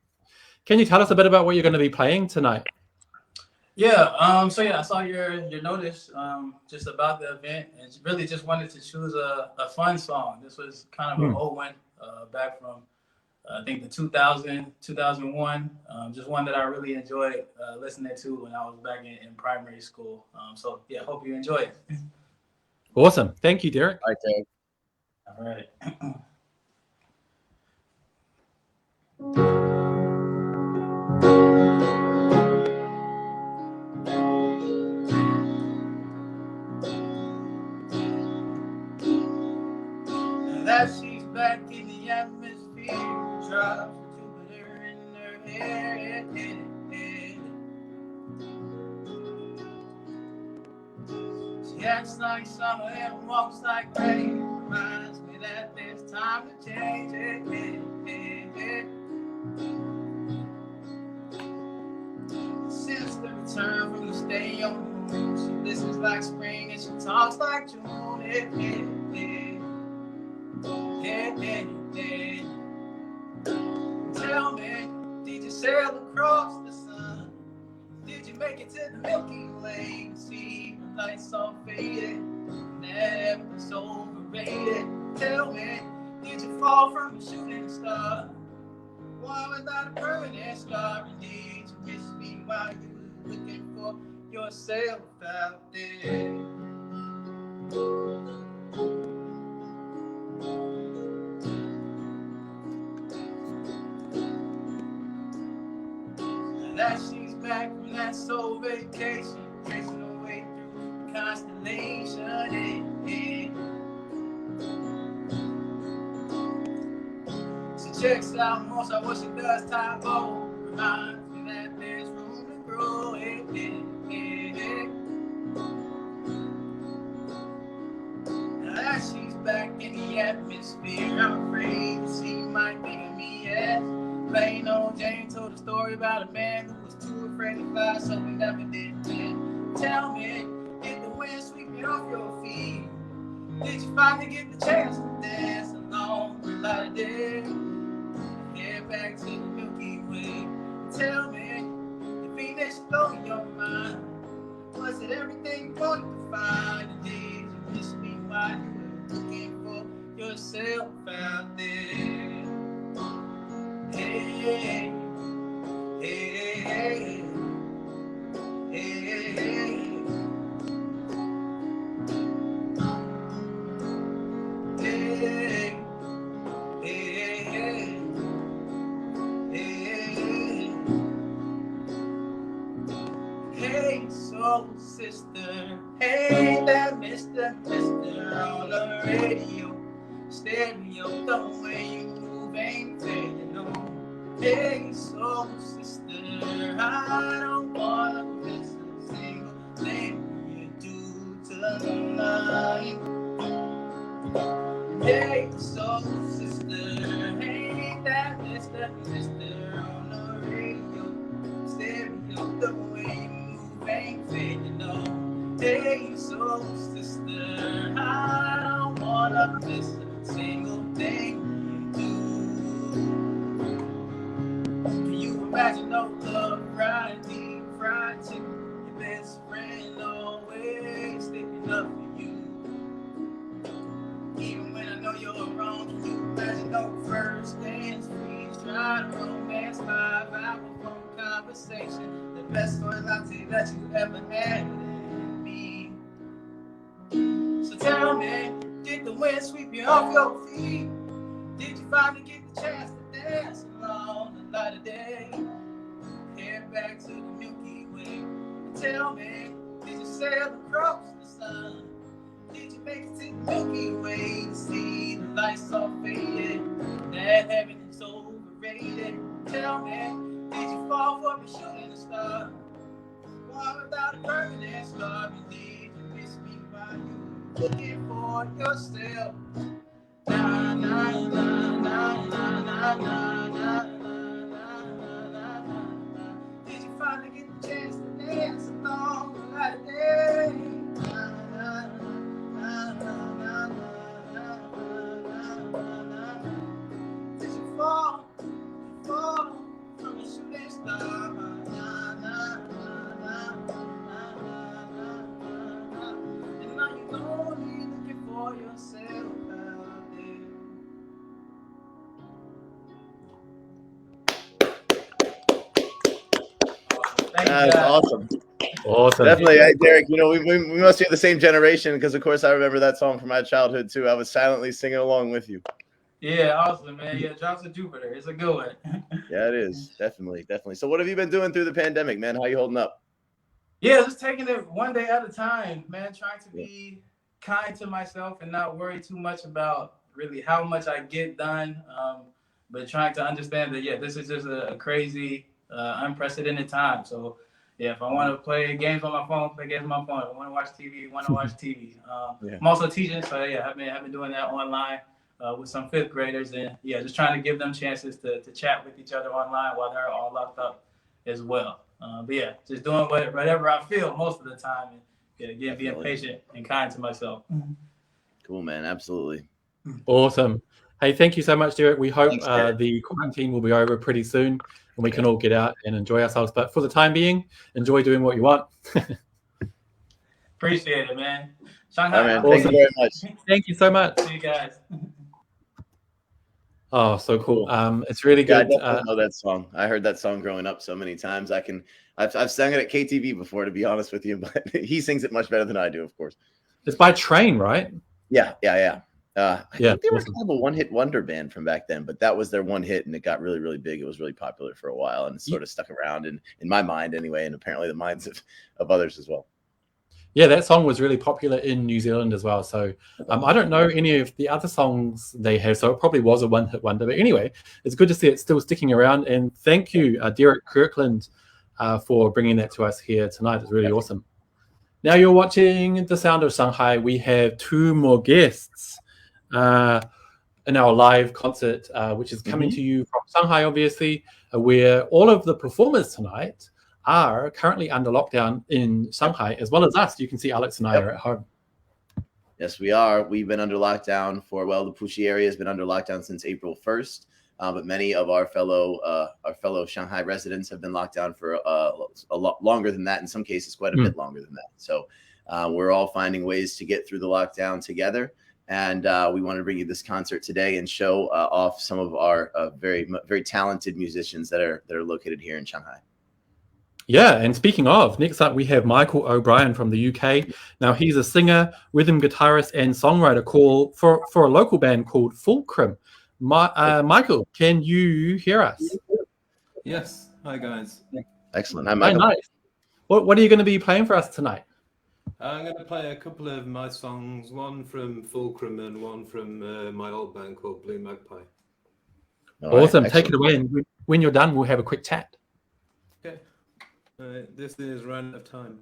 Can you tell us a bit about what you're going to be playing tonight? Yeah. I saw your notice just about the event and really just wanted to choose a fun song. This was kind of an old one back from I think the 2001, just one that I really enjoyed listening to when I was back in primary school. Hope you enjoy it. Awesome. Thank you, Derek. All right, Derek. All right. That she's back in the atmosphere, drops Jupiter in her hair. She acts like summer and walks like rain. Reminds me that there's time to change it. Since the return from the stay on the moon, she listens like spring and she talks like June. Tell me, did you sail across the sun? Did you make it to the Milky Way? See the lights all faded, never was overrated. Tell me, did you fall from a shooting star? One without a permanent scar. And did you miss me while you were looking for yourself out there? She checks out most of what she does, Tybo. Reminds me that there's room to grow. Now that she's back in the atmosphere, I'm afraid that she might think of me as plain old Jane. Told a story about a man who was too afraid to fly, so we never did then. Tell me, did the wind sweep you off your feet? Did you finally get the chance to dance along the light of day? Head back to the Milky Way. Tell me, the thing that should blow your mind, was it everything you wanted to find? And did you miss me while you were looking for yourself out there? Hey, hey, hey, hey, hey. Hey, hey, hey, hey, hey, soul sister, hey, that Mr. on the radio, stereo, the way you move ain't taking no. Hey, soul sister, I don't wanna miss a single thing you do tonight. Hey, soul sister, hey, that Mr. on the radio, stereo, the way you move ain't fading no. Hey, soul sister, I don't wanna miss a single thing you do. Can you imagine no love, fried deep, fried chicken, your best friend always sticking up for you? Even when I know you're wrong, can you imagine no first dance, freeze, try to romance, 5-hour phone conversation, the best soy latte that you ever had with me? So tell me, did the wind sweep you off your feet? Did you finally get the chance to dance along the light of day? Head back to the Milky Way. Tell me, did you sail across the sun? Did you make it to the Milky Way to see the lights all faded? That heaven is overrated. Tell me, did you fall for a shooting star? Why without a permanent scar? And did you miss me while you were looking for yourself? Na na na na na na na na na na. Did you finally get the chance to dance along the light of day? Na na na na na na na. Did you fall from a shooting star? Na na na na na na. And now you're lonely looking for yourself out there. That's awesome. Awesome. Definitely, hey, Derek. You know, we must be the same generation because, of course, I remember that song from my childhood too. I was silently singing along with you. Yeah, awesome, man. Yeah, Drops of Jupiter. It's a good one. Yeah, it is. Definitely. So what have you been doing through the pandemic, man? How you holding up? Yeah, just taking it one day at a time, man. Trying to be kind to myself and not worry too much about really how much I get done. But trying to understand that, this is just a crazy, unprecedented time. So, if I want to play games on my phone, play games on my phone. If I want to watch TV, watch TV. I'm also teaching, so I've been doing that online with some fifth graders, and just trying to give them chances to chat with each other online while they're all locked up as well. But just doing whatever I feel most of the time, and again, being patient and kind to myself. Cool, man. Absolutely. Awesome. Hey, thank you so much, Derek. We hope the quarantine will be over pretty soon and we can all get out and enjoy ourselves. But for the time being, enjoy doing what you want. Appreciate it, man. Shanghai. All right, man. Thank you very much. Thank you so much. See you guys. Oh, so cool. It's really good. I definitely know that song. I heard that song growing up so many times. I've sung it at KTV before, to be honest with you, but he sings it much better than I do, of course. It's by Train, right? Yeah. I think they were awesome. kind of a one-hit wonder band from back then, but that was their one hit, and it got really, really big. It was really popular for a while, and it sort of stuck around in my mind anyway, and apparently the minds of others as well. Yeah, that song was really popular in New Zealand as well. So I don't know any of the other songs they have, so it probably was a one-hit wonder. But anyway, it's good to see it still sticking around. And thank you, Derek Kirkland, for bringing that to us here tonight. It's really awesome. Now you're watching The Sound of Shanghai. We have 2 more guests in our live concert, which is coming to you from Shanghai, obviously, where all of the performers tonight are currently under lockdown in Shanghai, as well as us. You can see Alex and I are at home. Yes, we are. We've been under lockdown for, well, the Puxi area has been under lockdown since April 1st. But many of our fellow Shanghai residents have been locked down for a lot longer than that. In some cases, quite a bit longer than that. So we're all finding ways to get through the lockdown together. And we want to bring you this concert today and show off some of our very, very talented musicians that are located here in Shanghai. Yeah, and speaking of, next up we have Michael O'Brien from the UK. Now he's a singer, rhythm guitarist, and songwriter for a local band called Fulcrum. Michael, can you hear us? Yes. Hi guys. Excellent. Hi Michael. Nice. What are you going to be playing for us tonight? I'm going to play a couple of my songs, one from Fulcrum and one from my old band called Blue Magpie. Awesome. Take it away, and when you're done, we'll have a quick chat. Okay. This is Run Out of Time.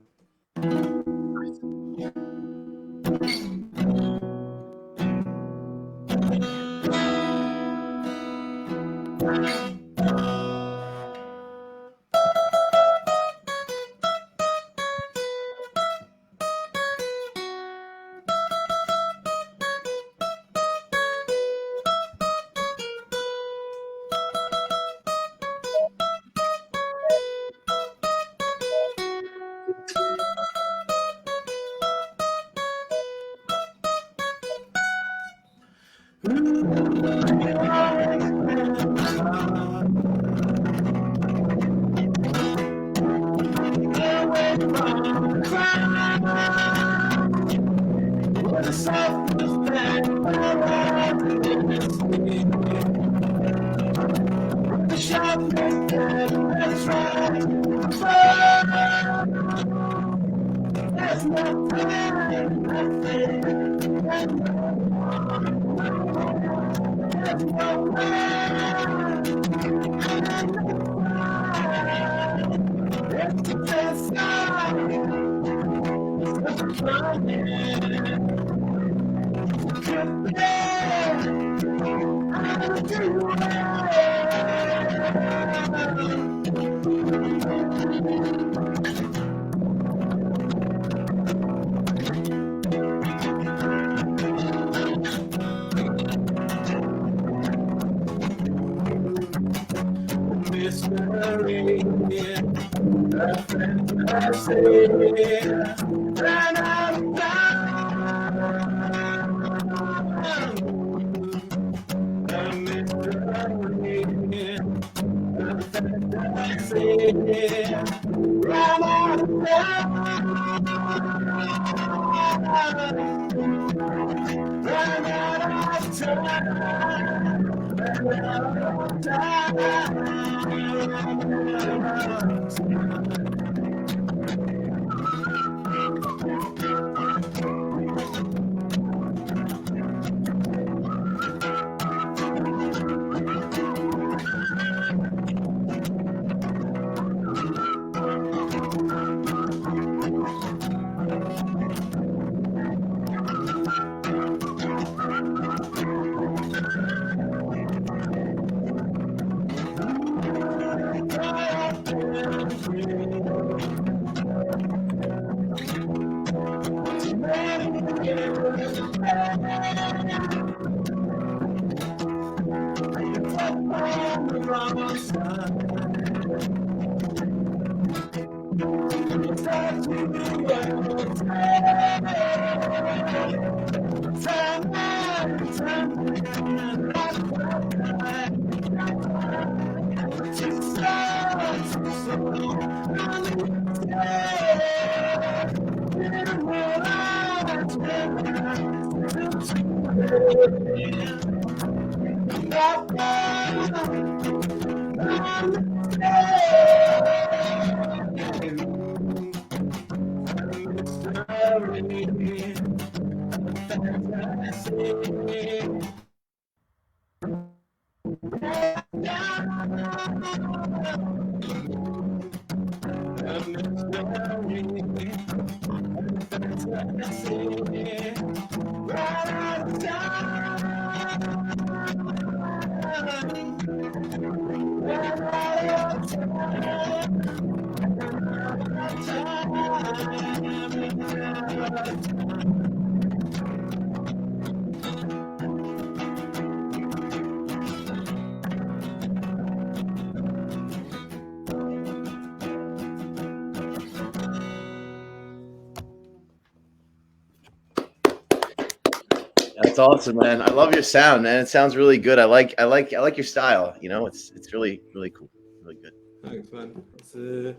That's awesome, man. I love your sound, man. It sounds really good. I like your style. You know, it's really cool, really good. Thanks, man. It's a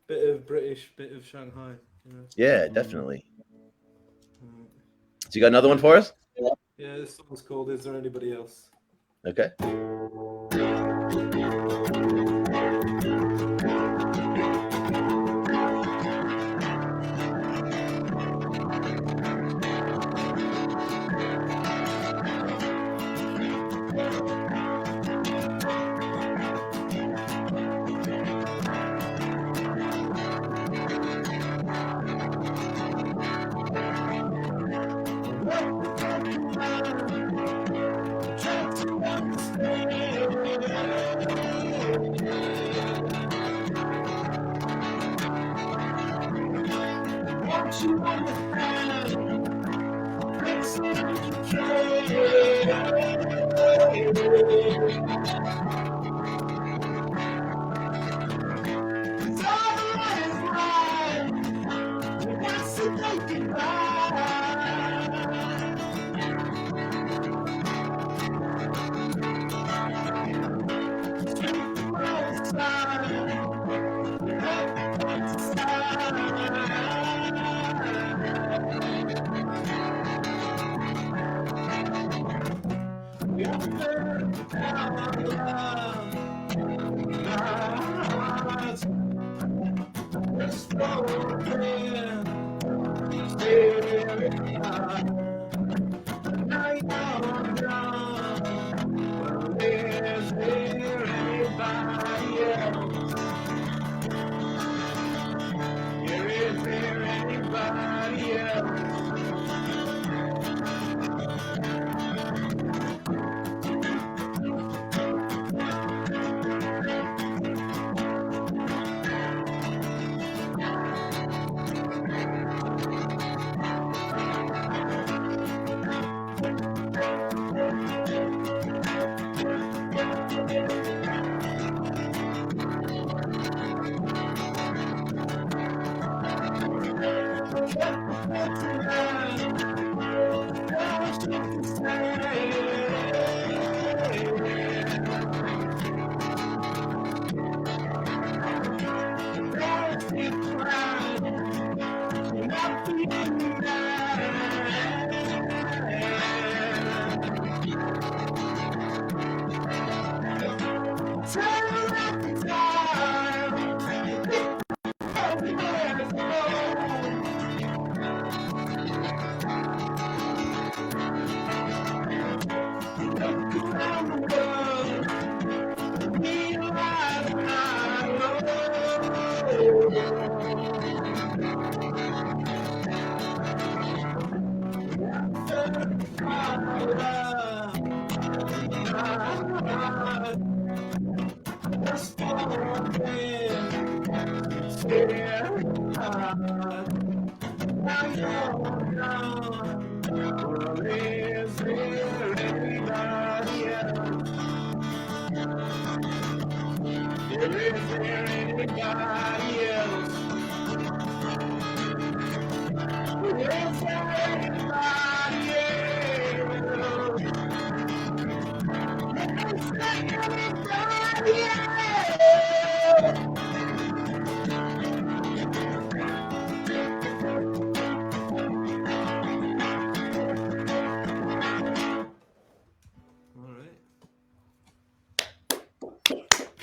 bit of British, bit of Shanghai. You know? Yeah, definitely. So you got another one for us? Yeah, this song's called "Is There Anybody Else?" Okay.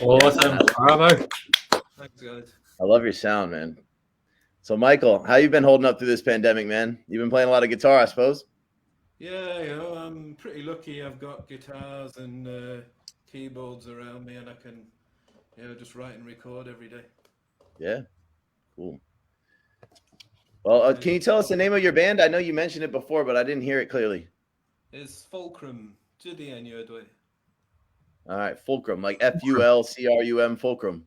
Awesome. Bravo. Thanks, guys. I love your sound, man. So, Michael, how you been holding up through this pandemic, man? You've been playing a lot of guitar, I suppose? Yeah, you know, I'm pretty lucky. I've got guitars and keyboards around me, and I can, just write and record every day. Yeah, cool. Well, can you tell us the name of your band? I know you mentioned it before, but I didn't hear it clearly. It's Fulcrum. Julian Zheng. All right, Fulcrum, like Fulcrum, Fulcrum.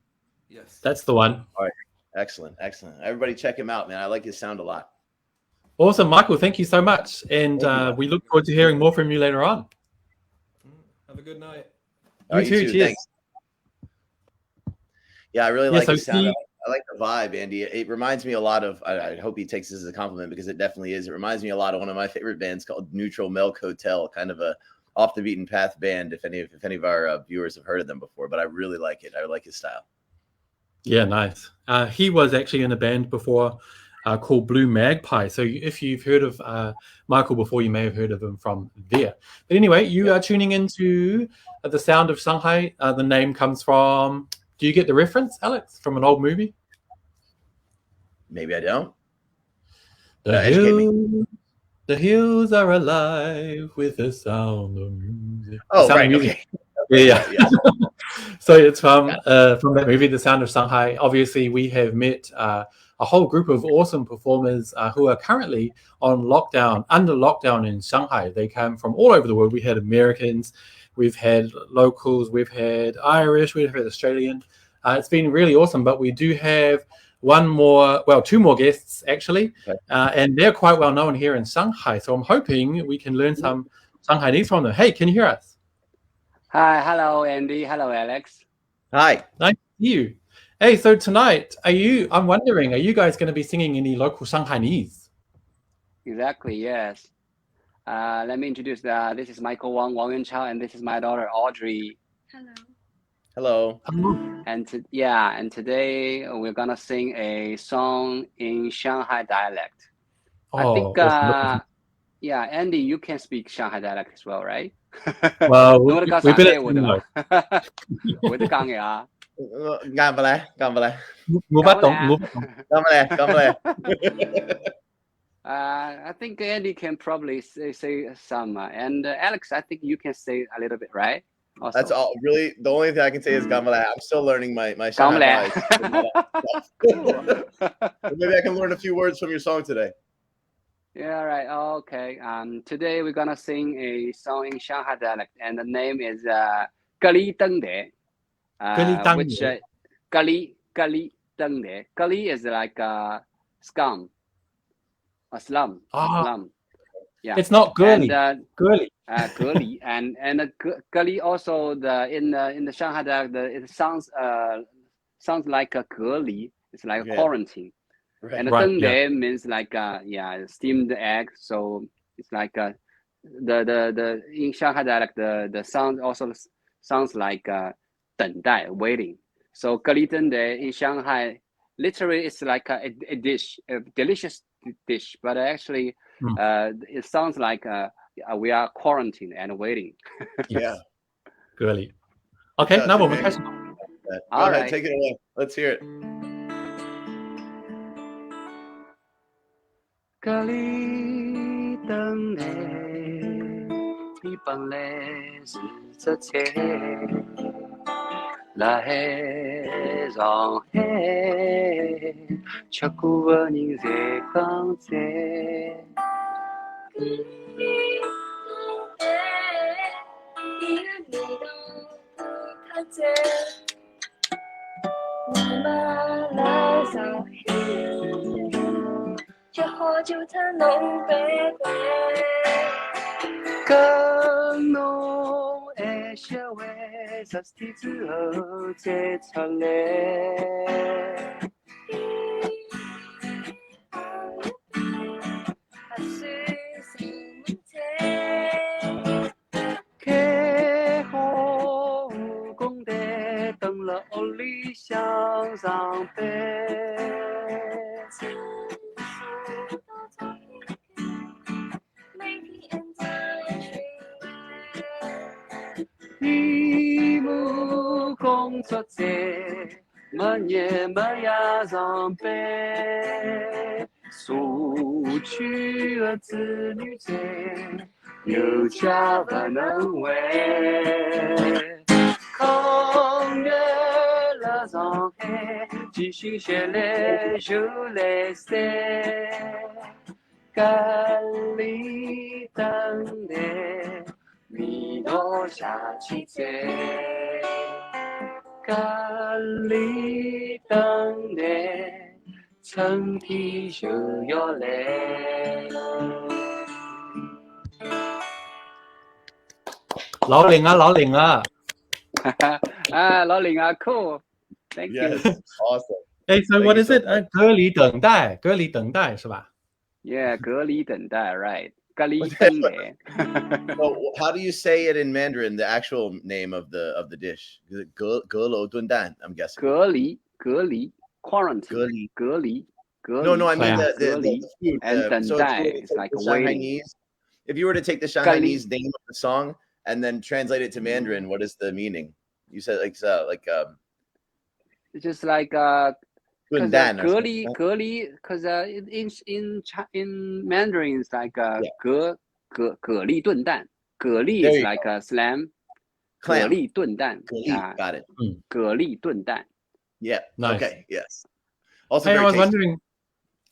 Yes. That's the one. All right, excellent. Everybody check him out, man. I like his sound a lot. Awesome, Michael. Thank you so much. And we look forward to hearing more from you later on. Have a good night. You too. Cheers. Thanks. Yeah, I really like his sound. I like the vibe, Andy. It reminds me a lot of. I hope he takes this as a compliment because it definitely is. It reminds me a lot of one of my favorite bands called Neutral Milk Hotel, kind of a off the beaten path band. If any of our viewers have heard of them before, but I really like it. I like his style. Yeah, nice. He was actually in a band before called Blue Magpie. So if you've heard of Michael before, you may have heard of him from there. But anyway, you are tuning into the Sound of Shanghai. The name comes from. Do you get the reference, Alex, from an old movie? Maybe I don't. The hills are alive with the sound of music. Oh, right. Okay. Yeah. So it's from that movie, The Sound of Shanghai. Obviously, we have met a whole group of awesome performers who are currently under lockdown in Shanghai. They come from all over the world. We had Americans, we've had locals, we've had Irish, we've had Australian. It's been really awesome, but we do have two more guests actually, and they're quite well known here in Shanghai. So I'm hoping we can learn some Shanghainese from them. Hey, can you hear us? Hi, hello Andy, hello Alex. Hi. Nice to see you. Hey, so tonight, I'm wondering, are you guys going to be singing any local Shanghainese? Exactly, yes. Let me introduce, this is Michael Wang Yuanchao, and this is my daughter Audrey. Hello. And today we're gonna sing a song in Shanghai dialect. I think, Andy, you can speak Shanghai dialect as well, right? Well, we better know. I think Andy can probably say some, and Alex, I think you can say a little bit, right? Also. That's all. Really, the only thing I can say is "gamale." I'm still learning my Shanghai. Maybe I can learn a few words from your song today. Yeah, right. Okay. Today we're gonna sing a song in Shanghai dialect, and the name is "Gali Deng De." Which Gali Deng De. Gali is like scum, a slum. Slum. Yeah. It's not girly. Girly. Girly and girly also in the Shanghai dialect it sounds like a girly. It's like a quarantine. Right. And the deng de means like steamed egg. So it's like the in Shanghai dialect the sound also sounds like 等待 waiting. So gali deng de in Shanghai literally it's like a dish, a delicious dish, but actually it sounds like we are quarantined and waiting. Yeah. Girly. Okay, now we'll Go ahead, take it away. Let's hear it. Gali deng de, mi bang le zi zhe qie, la he zhang he, chaku wen ning ze gang ze.更浓的香味，在地之后再传来。开后宫的灯笼里向上飞。一幕工作者，每年每夜上班，索取的子女者，有家不能回。抗越了上海，继续下来就来塞。咖喱等待，味道下起在。咖喱等待，春天就要来。老齡啊，老齡啊！老齡啊 ，cool，thank you。Yes, awesome. Hey, so what is it? 隔离等待是吧？ Yeah, 隔离等待 right. 隔离等待 So how do you say it in Mandarin? The actual name of the dish? 隔楼炖蛋, I'm guessing. 隔离 quarantine 隔离 No, I mean the food. and 等 So 待 is like waiting. If you were to take the Shanghainese name of the song and then translate it to Mandarin, what is the meaning? You said like it's just like 炖蛋 隔离 because in Mandarin it's like 蛤蜊炖蛋 蛤蜊 is like a slam 蛤蜊炖蛋 got it 蛤蜊炖蛋 yeah Nice. Okay, yes. Also, hey, very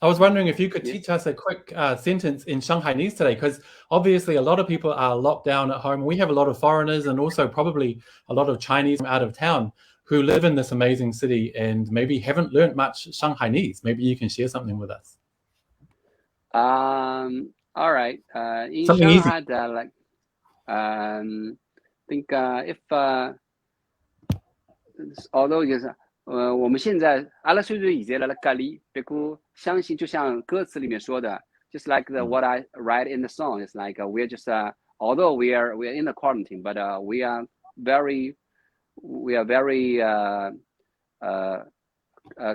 I was wondering if you could teach us a quick sentence in Shanghainese today, because obviously a lot of people are locked down at home. We have a lot of foreigners and also probably a lot of Chinese out of town who live in this amazing city and maybe haven't learned much Shanghainese. Maybe you can share something with us. All right. In Something Shanghai, like think if although 就是我们现在阿拉虽然以前来隔离，别个相信就像歌词里面说的 ，just like what I write in the song, it's like we're just although we are in the quarantine, but we are very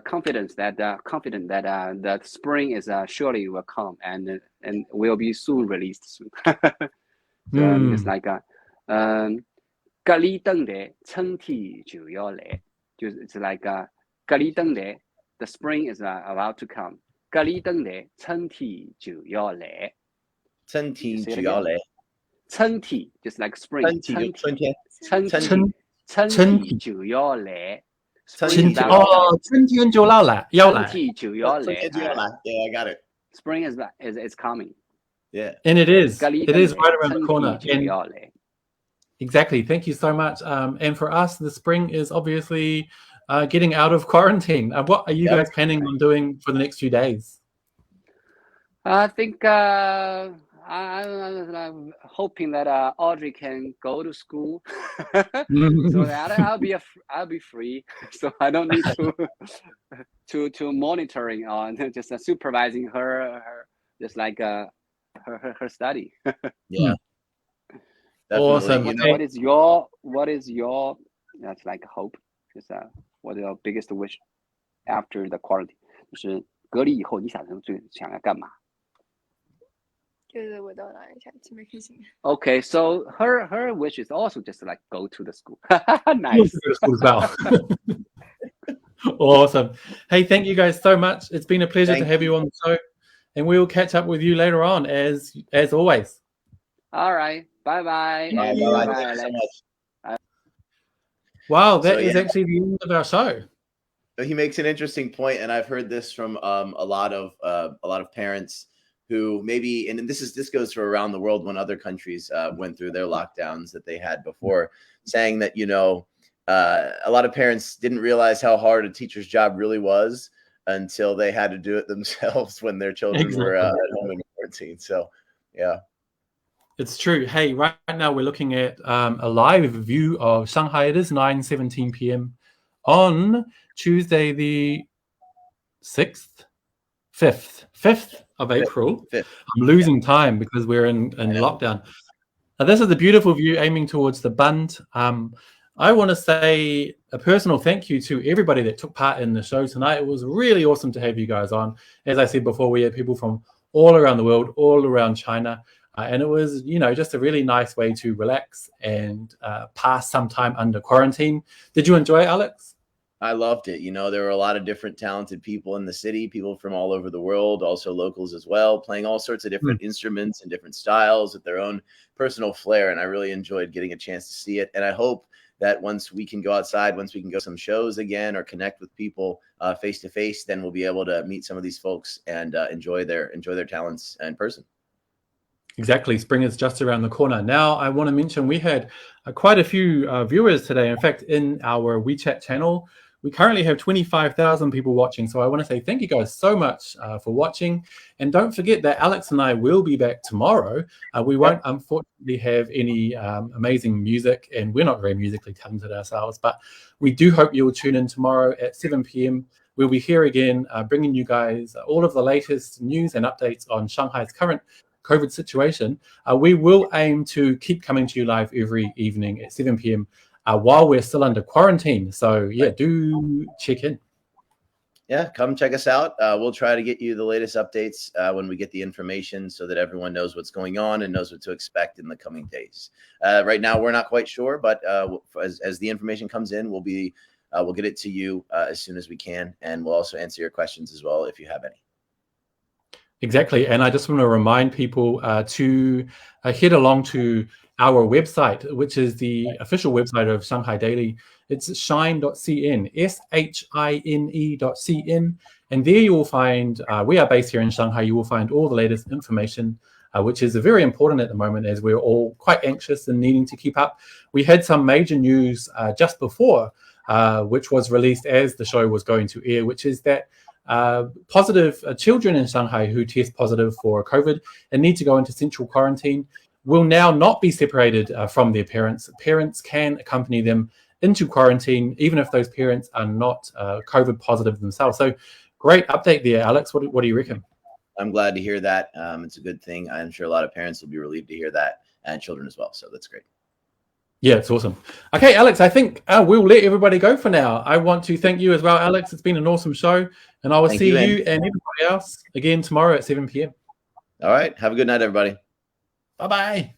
confident that spring is surely will come and will be soon released soon. It's like 隔离等待春天就要来。It's like 隔离等待 the spring is about to come. 隔离等待春天就要来。春天就要来。春天 just like spring. 春天就要来。春天就要来。Yeah, I got it. Spring is coming. Yeah. And it is right around the corner. And exactly. Thank you so much. And for us, the spring is obviously getting out of quarantine. What are you guys planning on doing for the next few days? I think I'm hoping that Audrey can go to school, so that I'll be free, so I don't need to monitoring on just supervising her just like her study. Yeah. Awesome. You know, what is your that's like hope? Just what is your biggest wish after the quarantine? 就是隔离以后，你想要干嘛？就是我到哪里想去没开心。Okay, so her wish is also just like go to the school. Nice. Awesome. Hey, thank you guys so much. It's been a pleasure to have you on the show, and we will catch up with you later on as always. All right. Bye-bye. Bye-bye. Thanks so much. Wow, that is actually the end of our show. He makes an interesting point, and I've heard this from a lot of parents who maybe, and this goes for around the world when other countries went through their lockdowns that they had before, saying that a lot of parents didn't realize how hard a teacher's job really was until they had to do it themselves when their children were at home in quarantine. So, yeah. It's true. Hey, right now we're looking at a live view of Shanghai. It is 9:17 p.m. on Tuesday, the 5th of April. I'm losing time because we're in lockdown. Now, this is a beautiful view aiming towards the Bund. I want to say a personal thank you to everybody that took part in the show tonight. It was really awesome to have you guys on. As I said before, we had people from all around the world, all around China. And it was, just a really nice way to relax and pass some time under quarantine. Did you enjoy it, Alex? I loved it. There were a lot of different talented people in the city, people from all over the world, also locals as well, playing all sorts of different instruments and different styles with their own personal flair. And I really enjoyed getting a chance to see it. And I hope that once we can go outside, once we can go to some shows again or connect with people face to face, then we'll be able to meet some of these folks and enjoy their talents in person. Exactly. Spring is just around the corner. Now, I want to mention we had quite a few viewers today. In fact, in our WeChat channel, we currently have 25,000 people watching. So I want to say thank you guys so much for watching. And don't forget that Alex and I will be back tomorrow. We won't, unfortunately, have any amazing music, and we're not very musically talented ourselves. But we do hope you'll tune in tomorrow at 7 p.m. we'll be here again, bringing you guys all of the latest news and updates on Shanghai's current COVID situation. We will aim to keep coming to you live every evening at 7 p.m. While we're still under quarantine. So yeah, do check in. Yeah, come check us out. We'll try to get you the latest updates when we get the information so that everyone knows what's going on and knows what to expect in the coming days. Right now, we're not quite sure, but as the information comes in, we'll get it to you as soon as we can. And we'll also answer your questions as well if you have any. Exactly. And I just want to remind people to head along to our website, which is the official website of Shanghai Daily. It's shine.cn, shine.cn. And there you will find, we are based here in Shanghai, you will find all the latest information, which is very important at the moment as we're all quite anxious and needing to keep up. We had some major news just before, which was released as the show was going to air, which is that positive children in Shanghai who test positive for COVID and need to go into central quarantine will now not be separated from their parents. Parents can accompany them into quarantine, even if those parents are not COVID positive themselves. So great update there, Alex. What do you reckon? I'm glad to hear that. It's a good thing. I'm sure a lot of parents will be relieved to hear that, and children as well. So that's great. Yeah, it's awesome. Okay, Alex, I think we'll let everybody go for now. I want to thank you as well, Alex. It's been an awesome show. And I will see you and everybody else again tomorrow at 7 p.m. All right. Have a good night, everybody. Bye-bye.